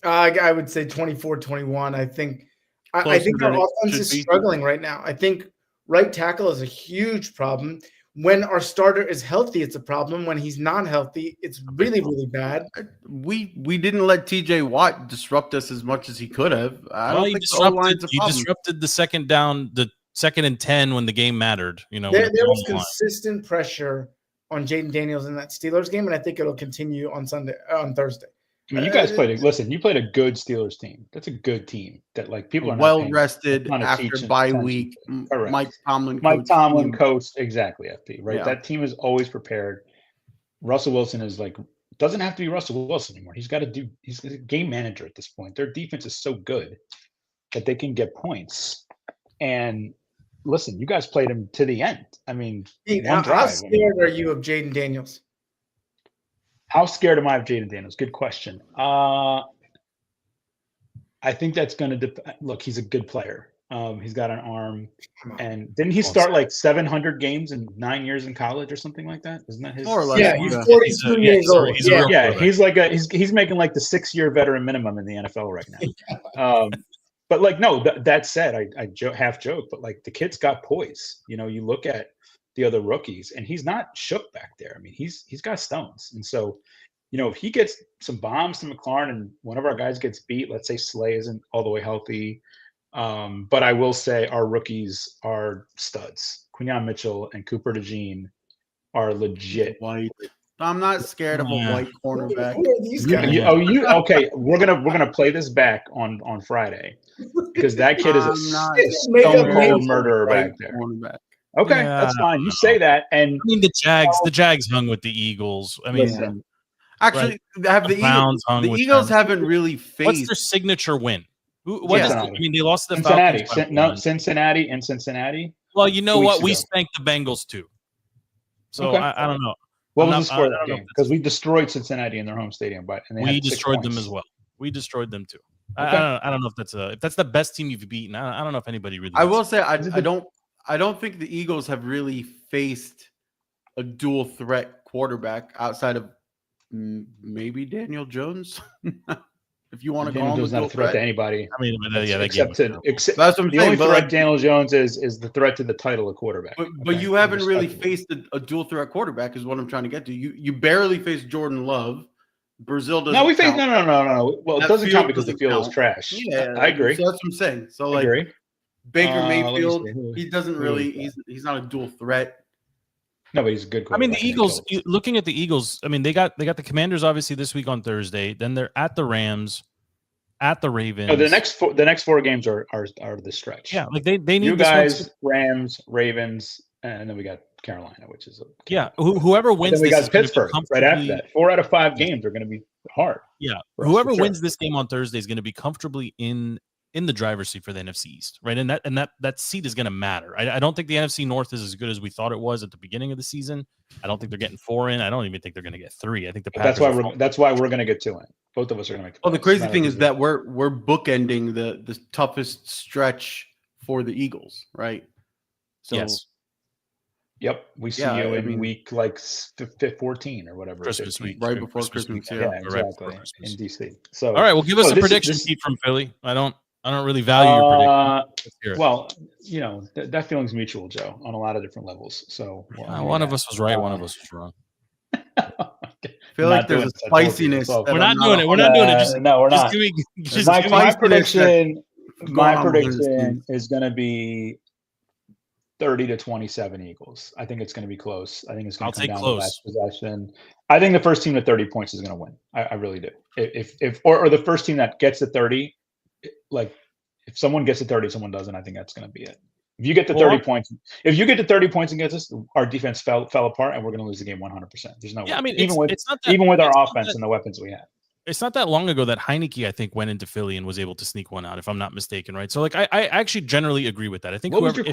I would say 24-21. I think our offense is struggling right now. I think right tackle is a huge problem. When our starter is healthy, it's a problem. When he's not healthy, it's really, really bad.
We didn't let TJ Watt disrupt us as much as he could have. I don't think the O-line's a problem.
Disrupted the second down, the 2nd and 10 when the game mattered. You know,
there was consistent pressure on Jaden Daniels in that Steelers game, and I think it'll continue on Thursday.
I mean, you guys played you played a good Steelers team. That's a good team that like people are
well rested after bye week.
Correct.
Mike Tomlin
coached exactly FP, right? Yeah. That team is always prepared. Russell Wilson is like doesn't have to be Russell Wilson anymore. He's a game manager at this point. Their defense is so good that they can get points. And listen, you guys played him to the end. I mean,
how scared are you of Jaden Daniels?
How scared am I of Jaden Daniels? Good question. I think that's going to look. He's a good player. He's got an arm, and didn't he start like 700 games in 9 years in college or something like that? Isn't that his?
More or less.
Yeah, he's 42 years old.
He's like he's making like the 6-year veteran minimum in the NFL right now. But like no, that said, I half joke, but like the kid's got poise. You know, you look at the other rookies, and he's not shook back there. I mean, he's got stones, and so, you know, if he gets some bombs to McLaurin, and one of our guys gets beat, let's say Slay isn't all the way healthy, but I will say our rookies are studs. Quinyon Mitchell and Cooper DeJean are legit.
White. I'm not scared of a white cornerback.
Who are these guys?
Okay? We're gonna play this back on Friday because that kid is a stone cold murderer back there. Okay, that's fine. You say that, and
I mean the Jags hung with the Eagles. I mean,
actually, have the Eagles? The Eagles haven't really faced.
What's their signature win? I mean, they lost the
Cincinnati.
Falcons.
Cincinnati.
Well, you know what? We spanked the Bengals too. So okay. I don't know.
What was the score of that game? Because we destroyed Cincinnati in their home stadium, and
we destroyed them as well. We destroyed them too. Okay. I don't know if that's the best team you've beaten. I don't know if anybody really.
I will say I don't think the Eagles have really faced a dual threat quarterback outside of maybe Daniel Jones. If you want to call him
not a threat to anybody.
I mean,
except that's what I'm saying. The only threat Daniel Jones is the threat to the title of quarterback.
But you haven't really faced a dual threat quarterback, is what I'm trying to get to. You barely faced Jordan Love. Brazil doesn't.
No, we faced no. Well, it doesn't count because the field is trash.
Yeah,
I agree.
So that's what I'm saying. So like Baker Mayfield, he doesn't really. He's not a dual threat.
No, but he's a good quarterback.
I mean, the Eagles. Looking at the Eagles, I mean, they got the Commanders obviously this week on Thursday. Then they're at the Rams, at the Ravens.
No, the next four games are the stretch.
Yeah, like they need
you guys, Rams, Ravens, and then we got Carolina, which is
whoever wins.
Then we got Pittsburgh right after that. 4 out of 5 games are going to be hard.
Yeah, whoever wins this game on Thursday is going to be comfortably in the driver's seat for the NFC East, right? And that seat is going to matter. I don't think the NFC North is as good as we thought it was at the beginning of the season. I don't think they're getting 4 in. I don't even think they're going to get 3. I think
that's why we're going to get 2 in. Both of us are going to make.
Well, the crazy thing is that we're bookending the toughest stretch for the Eagles, right? So,
yes. Yep, we see you in week like 14 or whatever.
Christmas week,
right before Christmas.
Yeah, exactly. In DC. So,
all right, well, give us a prediction sheet from Philly. I don't really value your prediction.
Well, you know that feeling's mutual, Joe, on a lot of different levels. So
one of us was right, one of us was wrong.
I feel like there's a spiciness.
We're not doing it. We're not doing it.
No, we're not. My prediction is going to be 30-27 Eagles. I think it's going to be close. I think it's going to come down to the last possession. I think the first team to 30 points is going to win. I really do. If the first team that gets to 30, like if someone gets to 30, someone doesn't. I think that's going to be it. If you get to 30 points, against us, our defense fell apart, and we're going to lose the game 100%. There's no way.
I mean,
even with our offense and the weapons we have.
It's not that long ago that Heineke, I think, went into Philly and was able to sneak one out, if I'm not mistaken, right? So, like, I actually generally agree with that. I think
Who was your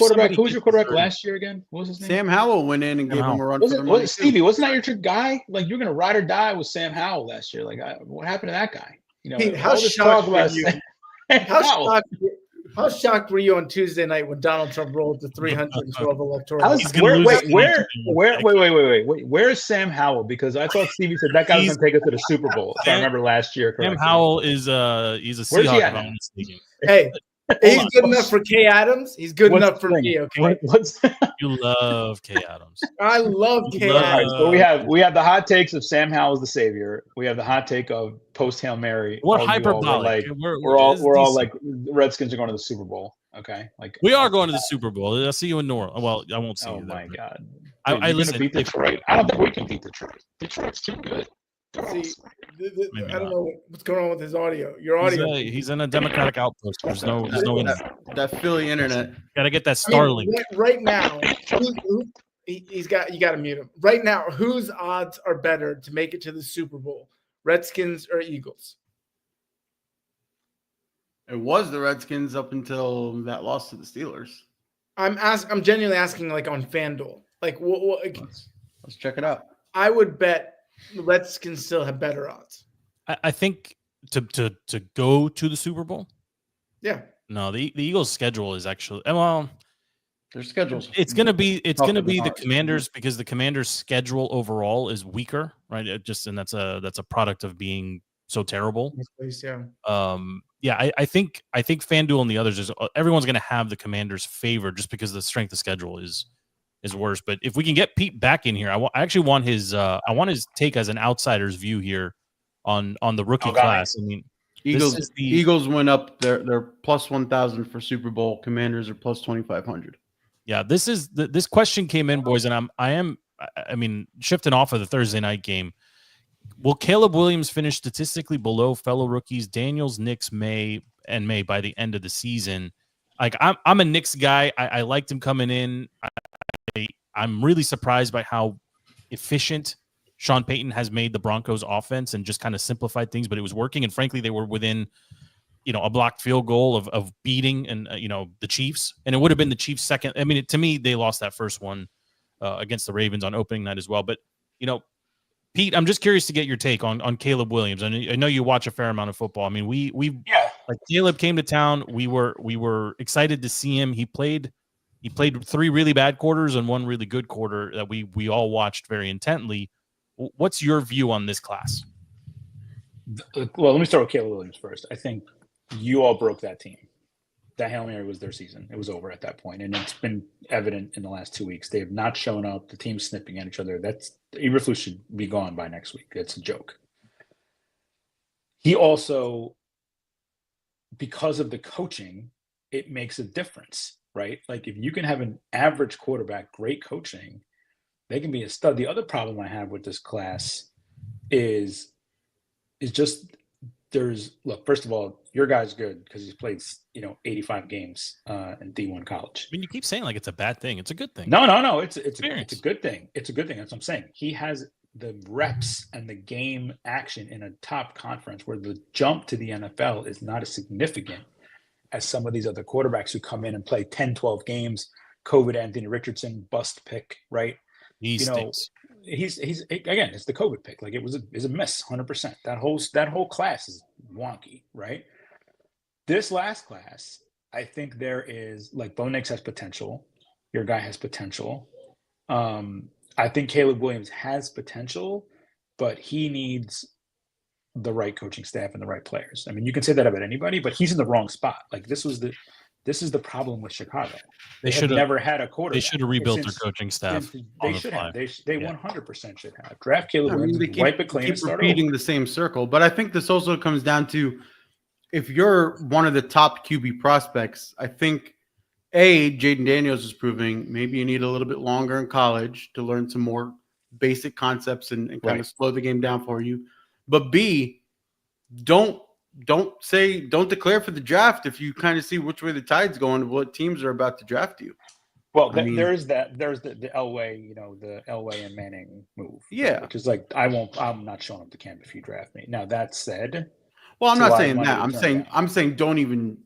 quarterback last year again? What was his name?
Sam Howell went in and gave him a run for the money.
Stevie, wasn't that your guy? Like, you're going to ride or die with Sam Howell last year. Like, what happened to that guy? You know,
how shocked were you? How shocked were you on Tuesday night when Donald Trump rolled the 312 electoral?
Wait. Where is Sam Howell? Because I thought Stevie said that guy was going to take us to the Super Bowl. If I remember last year correctly.
Sam Howell is he's a Seahawk.
Hey, He's good enough for K. Adams. He's good enough for me. Okay.
What's
You love K. Adams.
I love K.
Love-
All right,
Adams.
so we have the hot takes of Sam Howell's the savior. We have the hot take of post Hail Mary.
We're
all of you all were
hyperbolic.
like,
We're
we're all
decent.
like the Redskins are going to the Super Bowl. Okay, like
We are going to the Super Bowl. I'll see you in New Orleans. Well, I won't see
Oh
you there.
my god! Dude,
I
you're gonna
listen.
beat Detroit. I don't think we can beat Detroit. Detroit's too good.
See,
Maybe
I don't
not.
know what's going on with his audio. Your audio.
He's in a Democratic outpost. There's no
that Philly internet.
Gotta get that
I mean,
Starlink.
right now, you got to mute him. Right now, whose odds are better to make it to the Super Bowl? Redskins or Eagles?
It was the Redskins up until that loss to the Steelers.
I'm genuinely asking, like on FanDuel. Like, what
Let's check it out.
I would bet the Redskins still have better odds.
I think to go to the Super Bowl.
Yeah.
No, the Eagles' schedule is actually
their schedules.
It's gonna be the
ours.
Commanders because the Commanders' schedule overall is weaker, right? And that's a product of being so terrible.
Yeah.
I think FanDuel and the others is everyone's gonna have the Commanders' favor just because the strength of schedule is worse. But if we can get Pete back in here, I actually want his take as an outsider's view here on the rookie class. I mean,
Eagles went up. They're plus 1,000 for Super Bowl. Commanders are plus 2,500.
Yeah, this question came in, boys, and I mean, shifting off of the Thursday night game. Will Caleb Williams finish statistically below fellow rookies Daniels, Knicks, May by the end of the season? Like I'm a Knicks guy. I liked him coming in. I'm really surprised by how efficient Sean Payton has made the Broncos offense and just kind of simplified things, but it was working. And frankly, they were within, a blocked field goal of beating and, the Chiefs. And it would have been the Chiefs' second. I mean, to me, they lost that first one against the Ravens on opening night as well. But, Pete, I'm just curious to get your take on Caleb Williams. I know you watch a fair amount of football. I mean, like Caleb came to town. We were excited to see him. He played 3 really bad quarters and 1 really good quarter that we all watched very intently. What's your view on this class?
Well, let me start with Caleb Williams first. I think you all broke that team. That Hail Mary was their season. It was over at that point, and it's been evident in the last 2 weeks. They have not shown up. The team's snipping at each other. Eberflus should be gone by next week. It's a joke. He also, because of the coaching, it makes a difference, right? Like if you can have an average quarterback, great coaching, they can be a stud. The other problem I have with this class is just first of all, your guy's good because he's played 85 games in D1 college.
I mean, you keep saying like it's a bad thing. It's a good thing.
No, it's a good thing. It's a good thing. That's what I'm saying. He has the reps and the game action in a top conference where the jump to the NFL is not as significant as some of these other quarterbacks who come in and play 10, 12 games. COVID Anthony Richardson bust pick, right?
He stinks.
He's again, it's the COVID pick. Like it was a miss, 100%. That whole class is wonky, right? This last class, I think there is like Bo Nix has potential. Your guy has potential. I think Caleb Williams has potential, but he needs the right coaching staff and the right players. I mean, you can say that about anybody, but he's in the wrong spot. Like this is the problem with Chicago. They should have never had a quarterback.
They should have rebuilt their coaching staff.
They should have. They 100% should have. Draft Caleb Williams, wipe it clean, and start
repeating
over.
the same circle. But I think this also comes down to if you're one of the top QB prospects, I think Jaden Daniels is proving maybe you need a little bit longer in college to learn some more basic concepts and kind of slow the game down for you. But B, don't declare for the draft if you kind of see which way the tide's going, what teams are about to draft you.
Well, there's the Elway, the Elway and Manning move.
Yeah.
Which is like I'm not showing up to camp if you draft me. Now that said,
well, I'm not saying that. I'm saying don't even.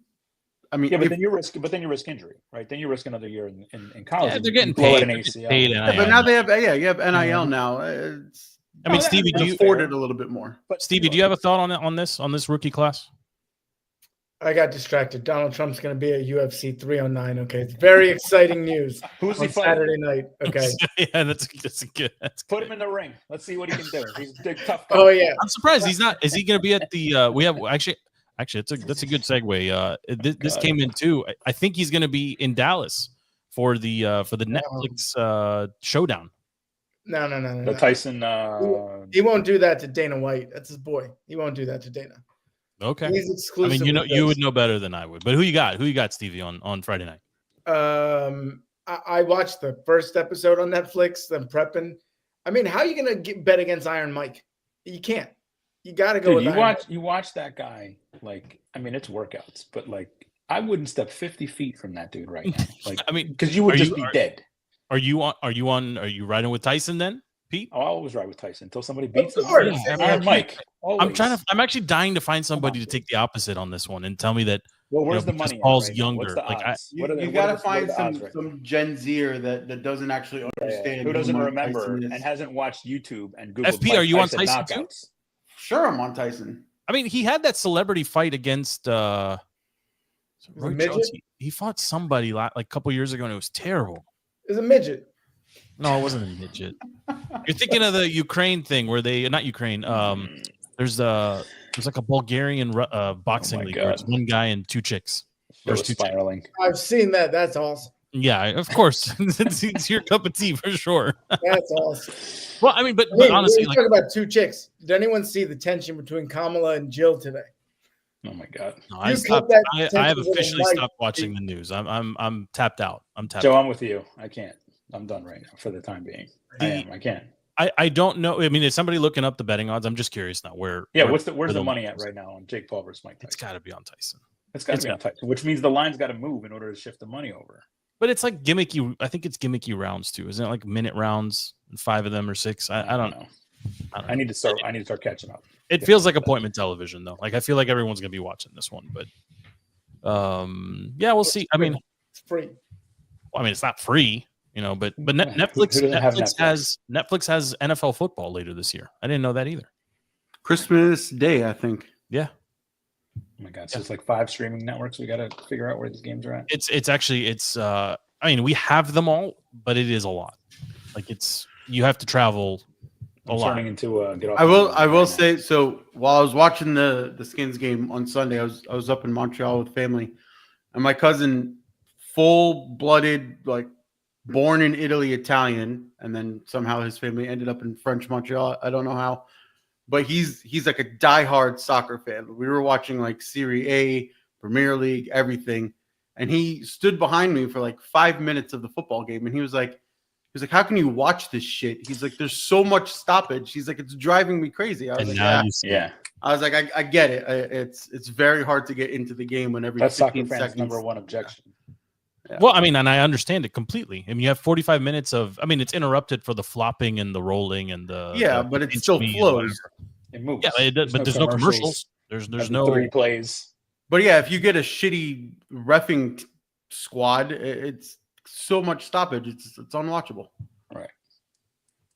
I mean,
yeah, but then you risk injury, right? Then you risk another year in college.
Yeah, they're getting paid.
An ACL.
But now they have you have NIL now.
I mean, Stevie, do you
afford it a little bit more?
But
Stevie, do you have a thought on this rookie class?
I got distracted. Donald Trump's going to be at UFC 309. Okay, it's very exciting news.
Who's he
on
fighting?
Saturday night? Okay,
yeah, that's good.
Put him in the ring. Let's see what he can do. He's a big, tough guy.
Oh yeah,
I'm surprised he's not. Is he going to be at the? We have actually. Actually, that's a good segue. This came in too. I think he's going to be in Dallas for the Netflix showdown.
No.
The Tyson.
He won't do that to Dana White. That's his boy. He won't do that to Dana.
Okay.
He's exclusive.
I mean, you would know better than I would. But who you got? Who you got, Stevie, on Friday night?
I watched the first episode on Netflix. Then prepping. I mean, how are you gonna bet against Iron Mike? You can't. You got to go with
you watch that guy. Like, I mean, it's workouts, but like, I wouldn't step 50 feet from that dude right now. Like,
I mean,
because you would just be dead.
Are you riding with Tyson then, Pete?
I'll always ride with Tyson until somebody beats him.
Iron Mike.
Always.
I'm actually dying to find somebody to take the opposite on this one and tell me that.
Well, where's the money?
Paul's
right
younger.
You got to find some Gen Zer that doesn't actually understand.
Who doesn't remember and hasn't watched YouTube and Google.
FP, are you on Tyson too?
Sure, I'm on Tyson.
I mean, he had that celebrity fight against Roy Jones. He fought somebody like a couple years ago, and it was terrible.
It was a midget.
No, it wasn't a midget. You're thinking of the Ukraine thing where not Ukraine. There's like a Bulgarian boxing league where it's one guy and two chicks.
There's two spiraling.
I've seen that. That's awesome.
Yeah, of course. it's your cup of tea for sure.
That's awesome.
Well, I mean, but honestly,
talk about two chicks. Did anyone see the tension between Kamala and Jill today?
Oh my God!
No, I have officially stopped watching the news. I'm tapped out.
Joe, I'm with you. I can't. I'm done right now for the time being. I can't.
I don't know. I mean, is somebody looking up the betting odds? I'm just curious now. Where's
the money at right now on Jake Paul versus Mike Tyson?
It's got to be on Tyson.
It's got to be on Tyson, which means the line's got to move in order to shift the money over.
But it's like gimmicky. I think it's gimmicky rounds too. Isn't it like minute rounds? 5 of them or 6? I don't know.
I need to start catching up.
It feels like appointment television though. Like I feel like everyone's gonna be watching this one. But yeah, we'll see. I mean,
it's free.
Well, I mean, it's not free, but Netflix has NFL football later this year. I didn't know that either.
Christmas Day, I think.
Yeah.
Oh my God! So it's like 5 streaming networks. We got to figure out where these games are at.
It's actually I mean, we have them all, but it is a lot. Like you have to travel a lot.
Turning into get off.
I will say so. While I was watching the Skins game on Sunday, I was up in Montreal with family, and my cousin, full-blooded, like born in Italy, Italian, and then somehow his family ended up in French Montreal. I don't know how. But he's like a diehard soccer fan. We were watching like Serie A, Premier League, everything. And he stood behind me for like 5 minutes of the football game. And he was like, how can you watch this shit? He's like, there's so much stoppage. He's like, it's driving me crazy. I was
yeah.
I was like, I get it. It's very hard to get into the game when every 15 seconds.
Number one objection.
Yeah. Well, I mean, and I understand it completely. I mean, you have 45 minutes of. I mean, it's interrupted for the flopping and the rolling and the.
Yeah, but it still flows.
It moves.
Yeah, it does, but there's no commercials. There's no
3 plays.
But yeah, if you get a shitty reffing squad, it's so much stoppage. It's unwatchable.
Right.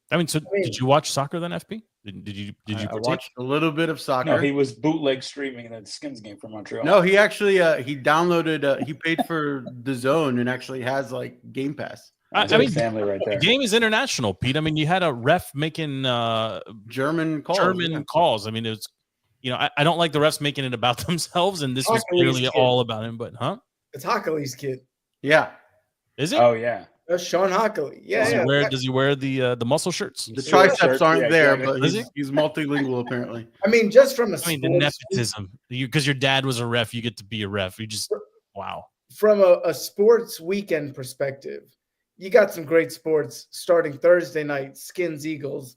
I mean, did you watch soccer then, FP? Did you?
I watched a little bit of soccer.
No, he was bootleg streaming the Skins game from Montreal.
No, he actually he downloaded. He paid for the Zone and actually has like Game Pass.
I mean,
family right there.
The game is international, Pete. I mean, you had a ref making
German calls.
I mean, it's I don't like the refs making it about themselves, and this was clearly all about him. But
it's Hockley's kid.
Yeah,
is it?
Oh yeah.
That's Sean Hockley. Yeah.
Does he wear the muscle shirts?
The triceps aren't there, but he's multilingual apparently.
I mean, just from
the nepotism, because your dad was a ref, you get to be a ref. You just wow.
From a sports weekend perspective, you got some great sports starting Thursday night, Skins Eagles.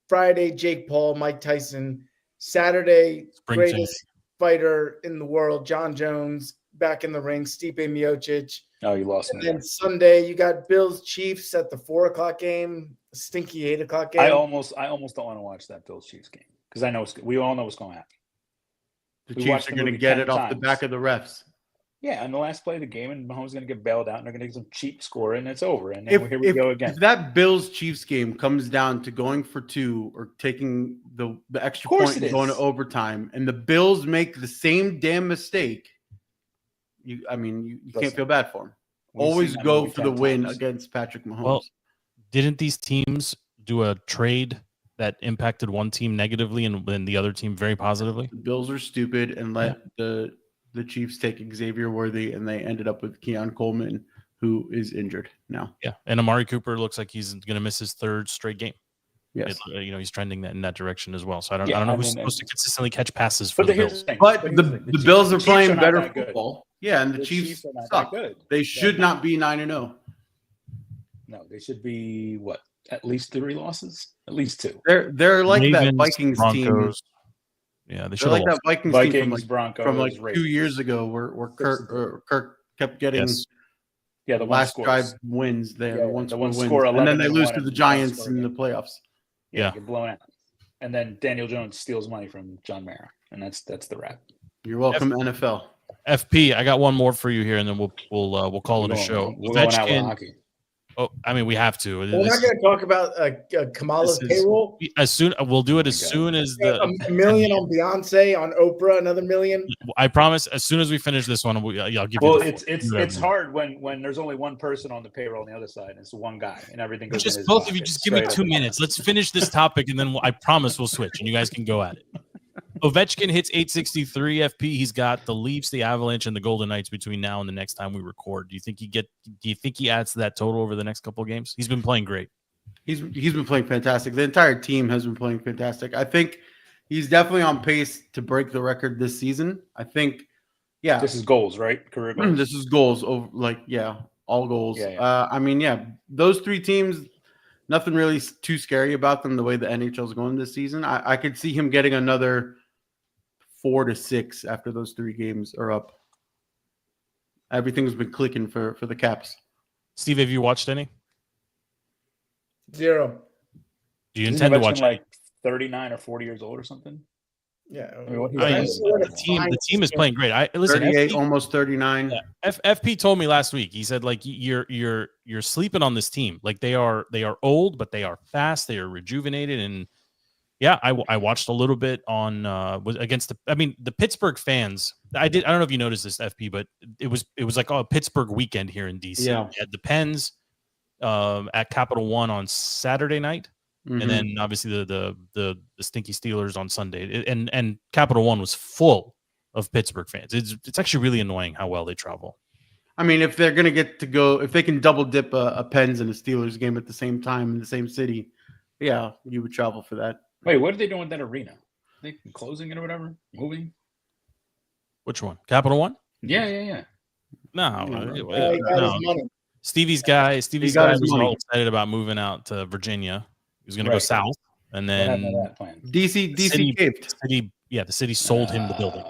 Friday, Jake Paul, Mike Tyson. Saturday, greatest fighter in the world, John Jones, back in the ring, Stipe Miocic.
Oh, you lost me.
And then Sunday, you got Bills Chiefs at the 4:00 game, a stinky 8:00 game.
I almost don't want to watch that Bills Chiefs game because I know we all know what's going to happen.
The Chiefs are going to get it off the back of the refs.
Yeah, in the last play of the game, and Mahomes is going to get bailed out, and they're going to get some cheap score, and it's over. And then here we go again.
If that Bills Chiefs game comes down to going for 2 or taking the extra point and going to overtime, and the Bills make the same damn mistake. You can't feel bad for him. Always go for the win against Patrick Mahomes.
Well, didn't these teams do a trade that impacted one team negatively and then the other team very positively?
The Bills are stupid and let the Chiefs take Xavier Worthy, and they ended up with Keon Coleman, who is injured now.
Yeah, and Amari Cooper looks like he's going to miss his third straight game.
Yes,
he's trending in that direction as well. So I don't know who's supposed to consistently catch passes for
But
the Bills.
but the Bills are playing better football. Yeah, and the
Chiefs
Chiefs
are not
suck.
that good.
They should not be 9-0.
No, they should be what? At least 3 losses? At least 2.
They're like that
Ravens,
Vikings team.
Broncos. Yeah, they should
They're
have
like
lost.
that Vikings team
Broncos,
from like
Ravens.
2 years ago, where Kirk kept getting
the
last drive wins there, the one score wins, and then they lose to the Giants in the playoffs.
Yeah, get blown out, and then Daniel Jones steals money from John Mara, and that's the wrap.
You're welcome, NFL.
FP, I got one more for you here, and then we'll call it a show.
We're going out with hockey.
Oh, I mean, we have to.
We're not going to talk about Kamala's payroll.
We'll do it as soon as
$1 million on Beyonce, on Oprah, another $1 million.
I promise. As soon as we finish this one, I'll give you.
Well, it's hard when there's only one person on the payroll on the other side, and it's one guy, and everything goes.
Just
in his
both
pocket,
of you, just give me 2 minutes. Let's finish this topic, and then I promise we'll switch, and you guys can go at it. Ovechkin hits 863 FP. He's got the Leafs, the Avalanche, and the Golden Knights between now and the next time we record. Do you think he adds to that total over the next couple of games? He's been playing great.
He's been playing fantastic. The entire team has been playing fantastic. I think he's definitely on pace to break the record this season. I think, yeah.
This is goals, right? Career goals.
This is goals over, all goals. Yeah. Those 3 teams, nothing really too scary about them the way the NHL is going this season. I could see him getting another 4 to 6 after those 3 games are up. Everything's been clicking for the Caps.
Steve, have you watched any?
0.
Do you intend to watch
like 39 or 40 years old or something?
Yeah.
The team is playing great. Listen,
38, almost 39.
Yeah. FP told me last week. He said, like, you're sleeping on this team. Like, they are old, but they are fast. They are rejuvenated. And yeah, I watched a little bit on against the Pittsburgh fans. I don't know if you noticed this, FP, but it was like a Pittsburgh weekend here in DC.
Yeah.
We had the Pens at Capital One on Saturday night. Mm-hmm. And then obviously the stinky Steelers on Sunday, and Capital One was full of Pittsburgh fans. It's actually really annoying how well they travel.
I mean, if they're gonna get to go, if they can double dip a Pens and a Steelers game at the same time in the same city, yeah, you would travel for that.
Wait, what are they doing with that arena? Are they closing it or whatever? Moving?
Which one? Capital One?
Yeah.
No. Stevie's guy was all excited about moving out to Virginia. He was going to go south, and then
DC caved.
The city sold him the building.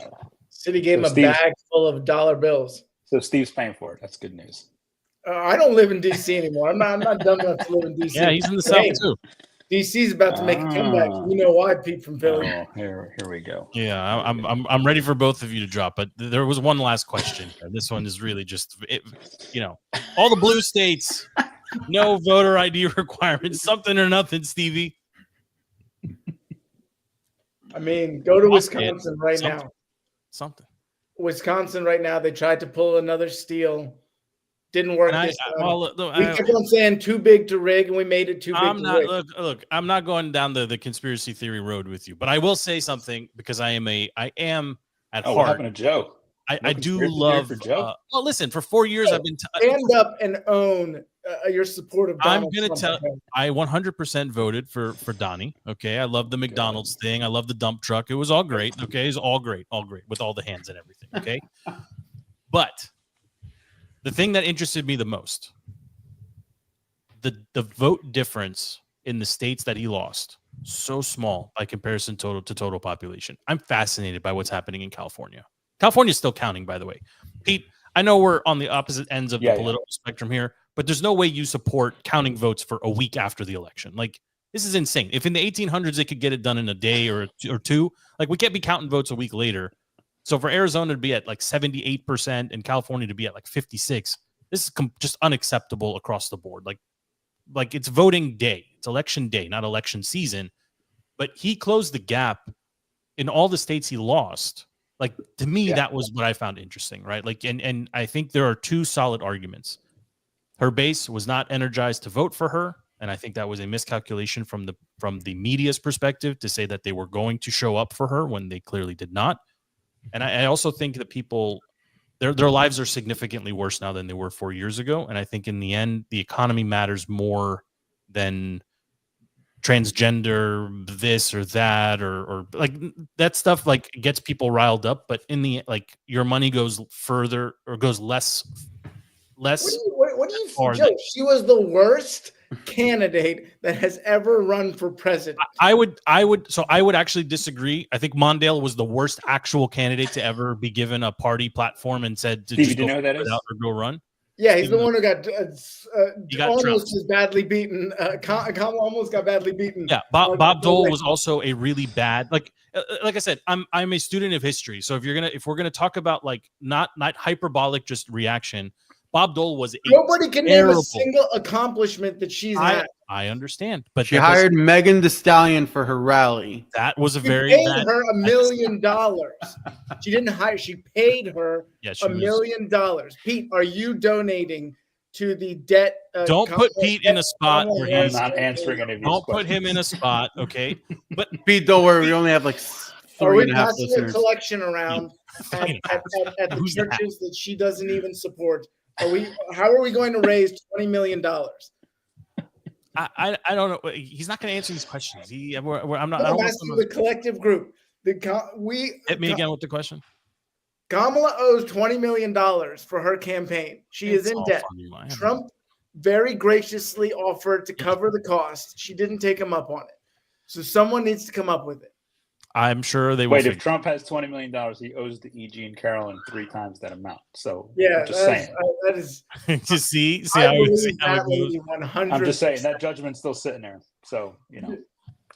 City gave him a bag full of dollar bills.
So Steve's paying for it. That's good news.
I don't live in DC anymore. I'm not dumb enough to live in DC.
Yeah, he's in the south too.
DC's about to make a comeback. You know why, Pete from Philly?
Oh, here we go.
Yeah, I'm ready for both of you to drop, but there was one last question. This one is really just all the blue states, no voter ID requirements, something or nothing, Stevie.
I mean, go to Wisconsin right now.
Something.
Wisconsin right now, they tried to pull another steal. Didn't work this time. We kept on saying too big to rig, and we made it too big to rig.
Look, I'm not going down the conspiracy theory road with you, but I will say something because I am at heart.
What happened to Joe?
I do love. Well, listen, for 4 years I've been
stand up and own your support of Donald
I'm going to tell. I 100% voted for Donnie. Okay, I love the McDonald's thing. I love the dump truck. It was all great. Okay, it's all great with all the hands and everything. Okay, but the thing that interested me the most, the vote difference in the states that he lost, so small by comparison to total population. I'm fascinated by what's happening in California. California's still counting, by the way. Pete, I know we're on the opposite ends of the political spectrum here, but there's no way you support counting votes for a week after the election. Like, this is insane. If in the 1800s they could get it done in a day or two, like, we can't be counting votes a week later. So for Arizona to be at like 78% and California to be at like 56%, this is just unacceptable across the board. Like it's voting day. It's election day, not election season. But he closed the gap in all the states he lost. Like, to me, that was what I found interesting, right? Like, and I think there are two solid arguments. Her base was not energized to vote for her, And I think that was a miscalculation from the media's perspective to say that they were going to show up for her when they clearly did not. And I also think that people, their lives are significantly worse now than they were 4 years ago. And I think in the end, the economy matters more than transgender, this or that, or like that stuff like gets people riled up. But in the like, your money goes further or goes less.
What do you Joe? She was the worst candidate that has ever run for president.
I would actually disagree. I think Mondale was the worst actual candidate to ever be given a party platform and said to
Steve,
just
do you know who that is?
Or go run.
Yeah, he's the one who got almost
Trump.
as badly beaten. Kamala almost got badly beaten.
Yeah, Bob Dole was also a really bad. Like I said, I'm a student of history. So if we're gonna talk about like not hyperbolic, just reaction. Bob Dole was
nobody can name a single accomplishment that she's had.
I understand, but
she hired Megan Thee Stallion for her rally.
That was a
she
very
paid
bad.
her $1 million. She didn't hire. She paid her $1 million. Pete, are you donating to the debt?
Don't put Pete in a spot where he's
not answering any of these
Don't
questions.
put him in a spot, okay? But
Pete, don't worry. We only have like 3.5
listeners. Are we passing
listeners.
a collection around at the churches that she doesn't even support? How are we going to raise $20 million?
I don't know. He's not going to answer these questions. I'm not.
I'm asking the collective group.
Hit me again with the question.
Kamala owes $20 million for her campaign. She is in debt. Trump very graciously offered to cover the cost. She didn't take him up on it. So someone needs to come up with it.
I'm sure they will.
Wait, if Trump has $20 million, he owes the E.G. and Carolyn 3 times that amount. So
yeah,
I'm just saying.
That is.
To see
I
how
believe
it
that 100%.
I'm just saying that judgment's still sitting there. So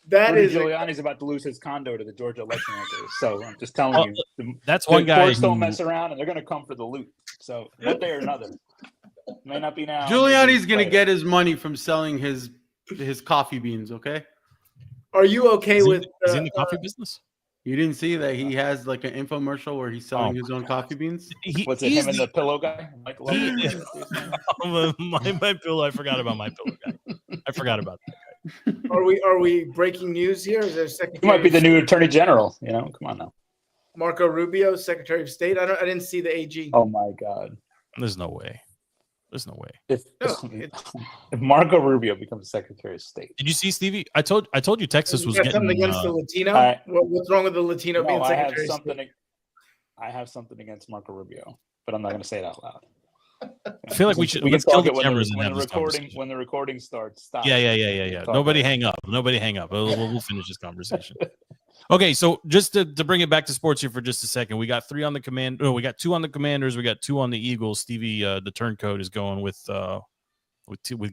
that
Rudy
is
Giuliani's about to lose his condo to the Georgia election workers. So I'm just telling you,
that's one guy.
Courts don't mess around, and they're going to come for the loot. So one day or another, may not be now.
Giuliani's going to get his money from selling his coffee beans. Okay.
Are you okay with?
Is he in the coffee business?
You didn't see that he has like an infomercial where he's selling his own coffee beans?
What's it, him and the pillow guy?
My pillow. I forgot about my pillow guy. I forgot about that guy.
Are we breaking news here? Is there
He might be the new attorney general. Come on now.
Marco Rubio, Secretary of State. I didn't see the AG.
Oh my God.
There's no way. There's no way.
If Marco Rubio becomes Secretary of State.
Did you see Stevie? I told you Texas was getting
something against the Latino. What's wrong with the Latino being Secretary of State?
I have something against Marco Rubio, but I'm not going to say it out loud.
I feel like we should.
We
Let's
can
kill
talk
the
it
cameras
when the recording starts. Stop.
Yeah. Nobody hang up. We'll finish this conversation. Okay, so just to bring it back to sports here for just a second, we got 3 on the command. Oh, we got 2 on the Commanders. We got 2 on the Eagles. Stevie, the turncoat is going with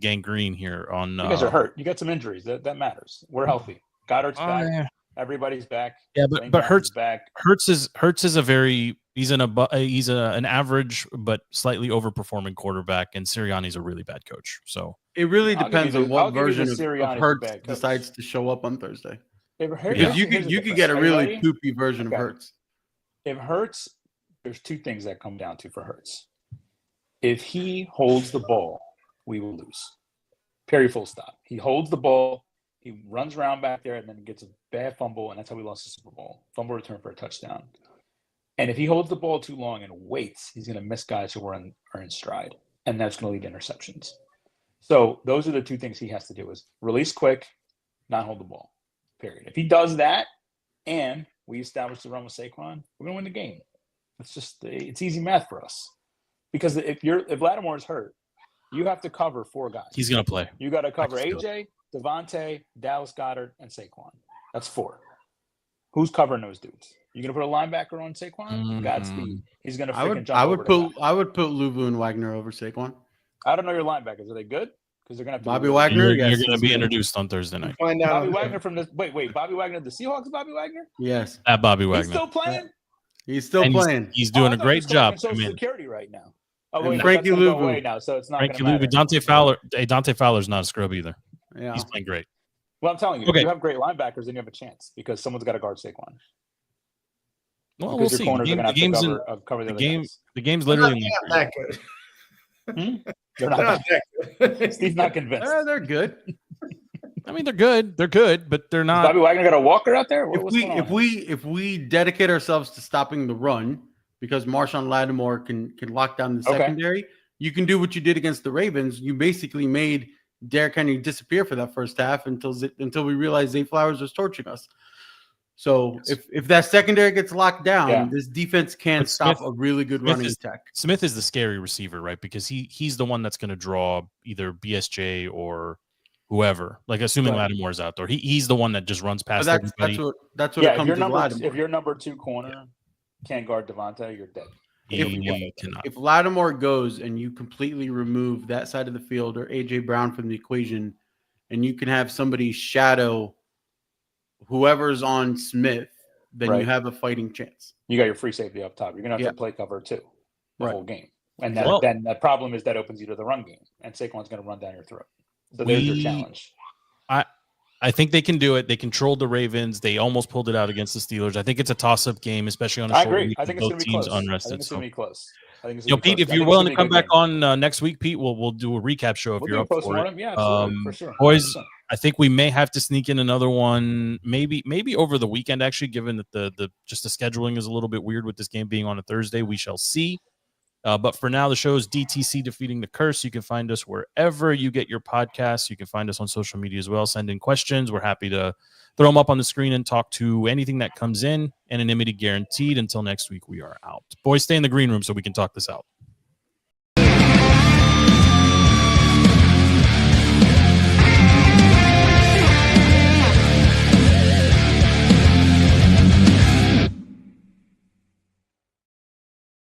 Gang Green here. On
you guys are hurt. You got some injuries. That matters. We're healthy. Goddard's back.
Yeah.
Everybody's back.
Yeah, but Hurts
back.
Hurts is a very he's an average but slightly overperforming quarterback, and Sirianni's a really bad coach. So
it really depends on what version of Hurts decides to show up on Thursday. Because you could get a really poopy version of Hurts.
If Hurts, there's 2 things that come down to for Hurts. If he holds the ball, we will lose. Period. Full stop. He holds the ball. He runs around back there and then gets a bad fumble, and that's how we lost the Super Bowl. Fumble return for a touchdown. And if he holds the ball too long and waits, he's going to miss guys who are in stride, and that's going to lead to interceptions. So those are the 2 things he has to do: is release quick, not hold the ball. Period. If he does that, and we establish the run with Saquon, we're going to win the game. It's easy math for us. Because if Lattimore is hurt, you have to cover 4 guys.
He's going to play.
You got to cover AJ, Devontae, Dallas Goedert, and Saquon. That's 4. Who's covering those dudes? You going to put a linebacker on Saquon? Godspeed. He's going to freaking jump over.
I would put Luvu and Wagner over Saquon.
I don't know your linebackers. Are they good? Because they're going to have to
Bobby Wagner.
You're going to be introduced on Thursday night.
Find out.
Bobby Wagner from the wait. Bobby Wagner, the Seahawks. Bobby Wagner.
Yes.
At Bobby Wagner.
He's still playing.
He's still playing.
He's doing a great job.
Social Security right now. Oh wait,
Frankie Luvu
now, so it's not.
Frankie Luvu, Dante Fowler. Hey, Dante Fowler's not a scrub either.
Yeah,
he's playing great.
Well, I'm telling you, if you have great linebackers, then you have a chance because someone's got to guard Saquon.
Well, we'll see. The game's literally
not that good.
They're
They're
not.
not that good.
Steve's not convinced.
They're good.
I mean, they're good. They're good, but they're
Is
not.
Bobby Wagner got a walker out there? What's going on?
If we dedicate ourselves to stopping the run, because Marshawn Lattimore can lock down the secondary, you can do what you did against the Ravens. You basically made Derrick Henry disappear for that first half until we realized Zay Flowers was torching us. So if that secondary gets locked down, this defense can't stop a really good running attack.
Smith is the scary receiver, right? Because he's the one that's going to draw either BSJ or whoever. Like assuming Lattimore's out there, he's the one that just runs past everybody.
That's what it comes to
If your number 2 corner can't guard Devontae, you're dead.
If Lattimore goes and you completely remove that side of the field or AJ Brown from the equation, and you can have somebody shadow whoever's on Smith, then you have a fighting chance.
You got your free safety up top. You're gonna have to play cover too the whole game, and then the problem is that opens you to the run game, and Saquon's gonna run down your throat. So there's your challenge.
I think they can do it. They controlled the Ravens. They almost pulled it out against the Steelers. I think it's a toss-up game, especially on a short week.
I think it's
both teams unrested.
I think it's gonna be close.
Pete, if you're willing to come back on next week, Pete, we'll do a recap show if you're up for it.
Yeah, absolutely, for sure.
Boys, I think we may have to sneak in another one, maybe over the weekend. Actually, given that the scheduling is a little bit weird with this game being on a Thursday, we shall see. But for now, the show is DTC Defeating the Curse. You can find us wherever you get your podcasts. You can find us on social media as well. Send in questions. We're happy to throw them up on the screen and talk to anything that comes in. Anonymity guaranteed. Until next week, we are out. Boys, stay in the green room so we can talk this out.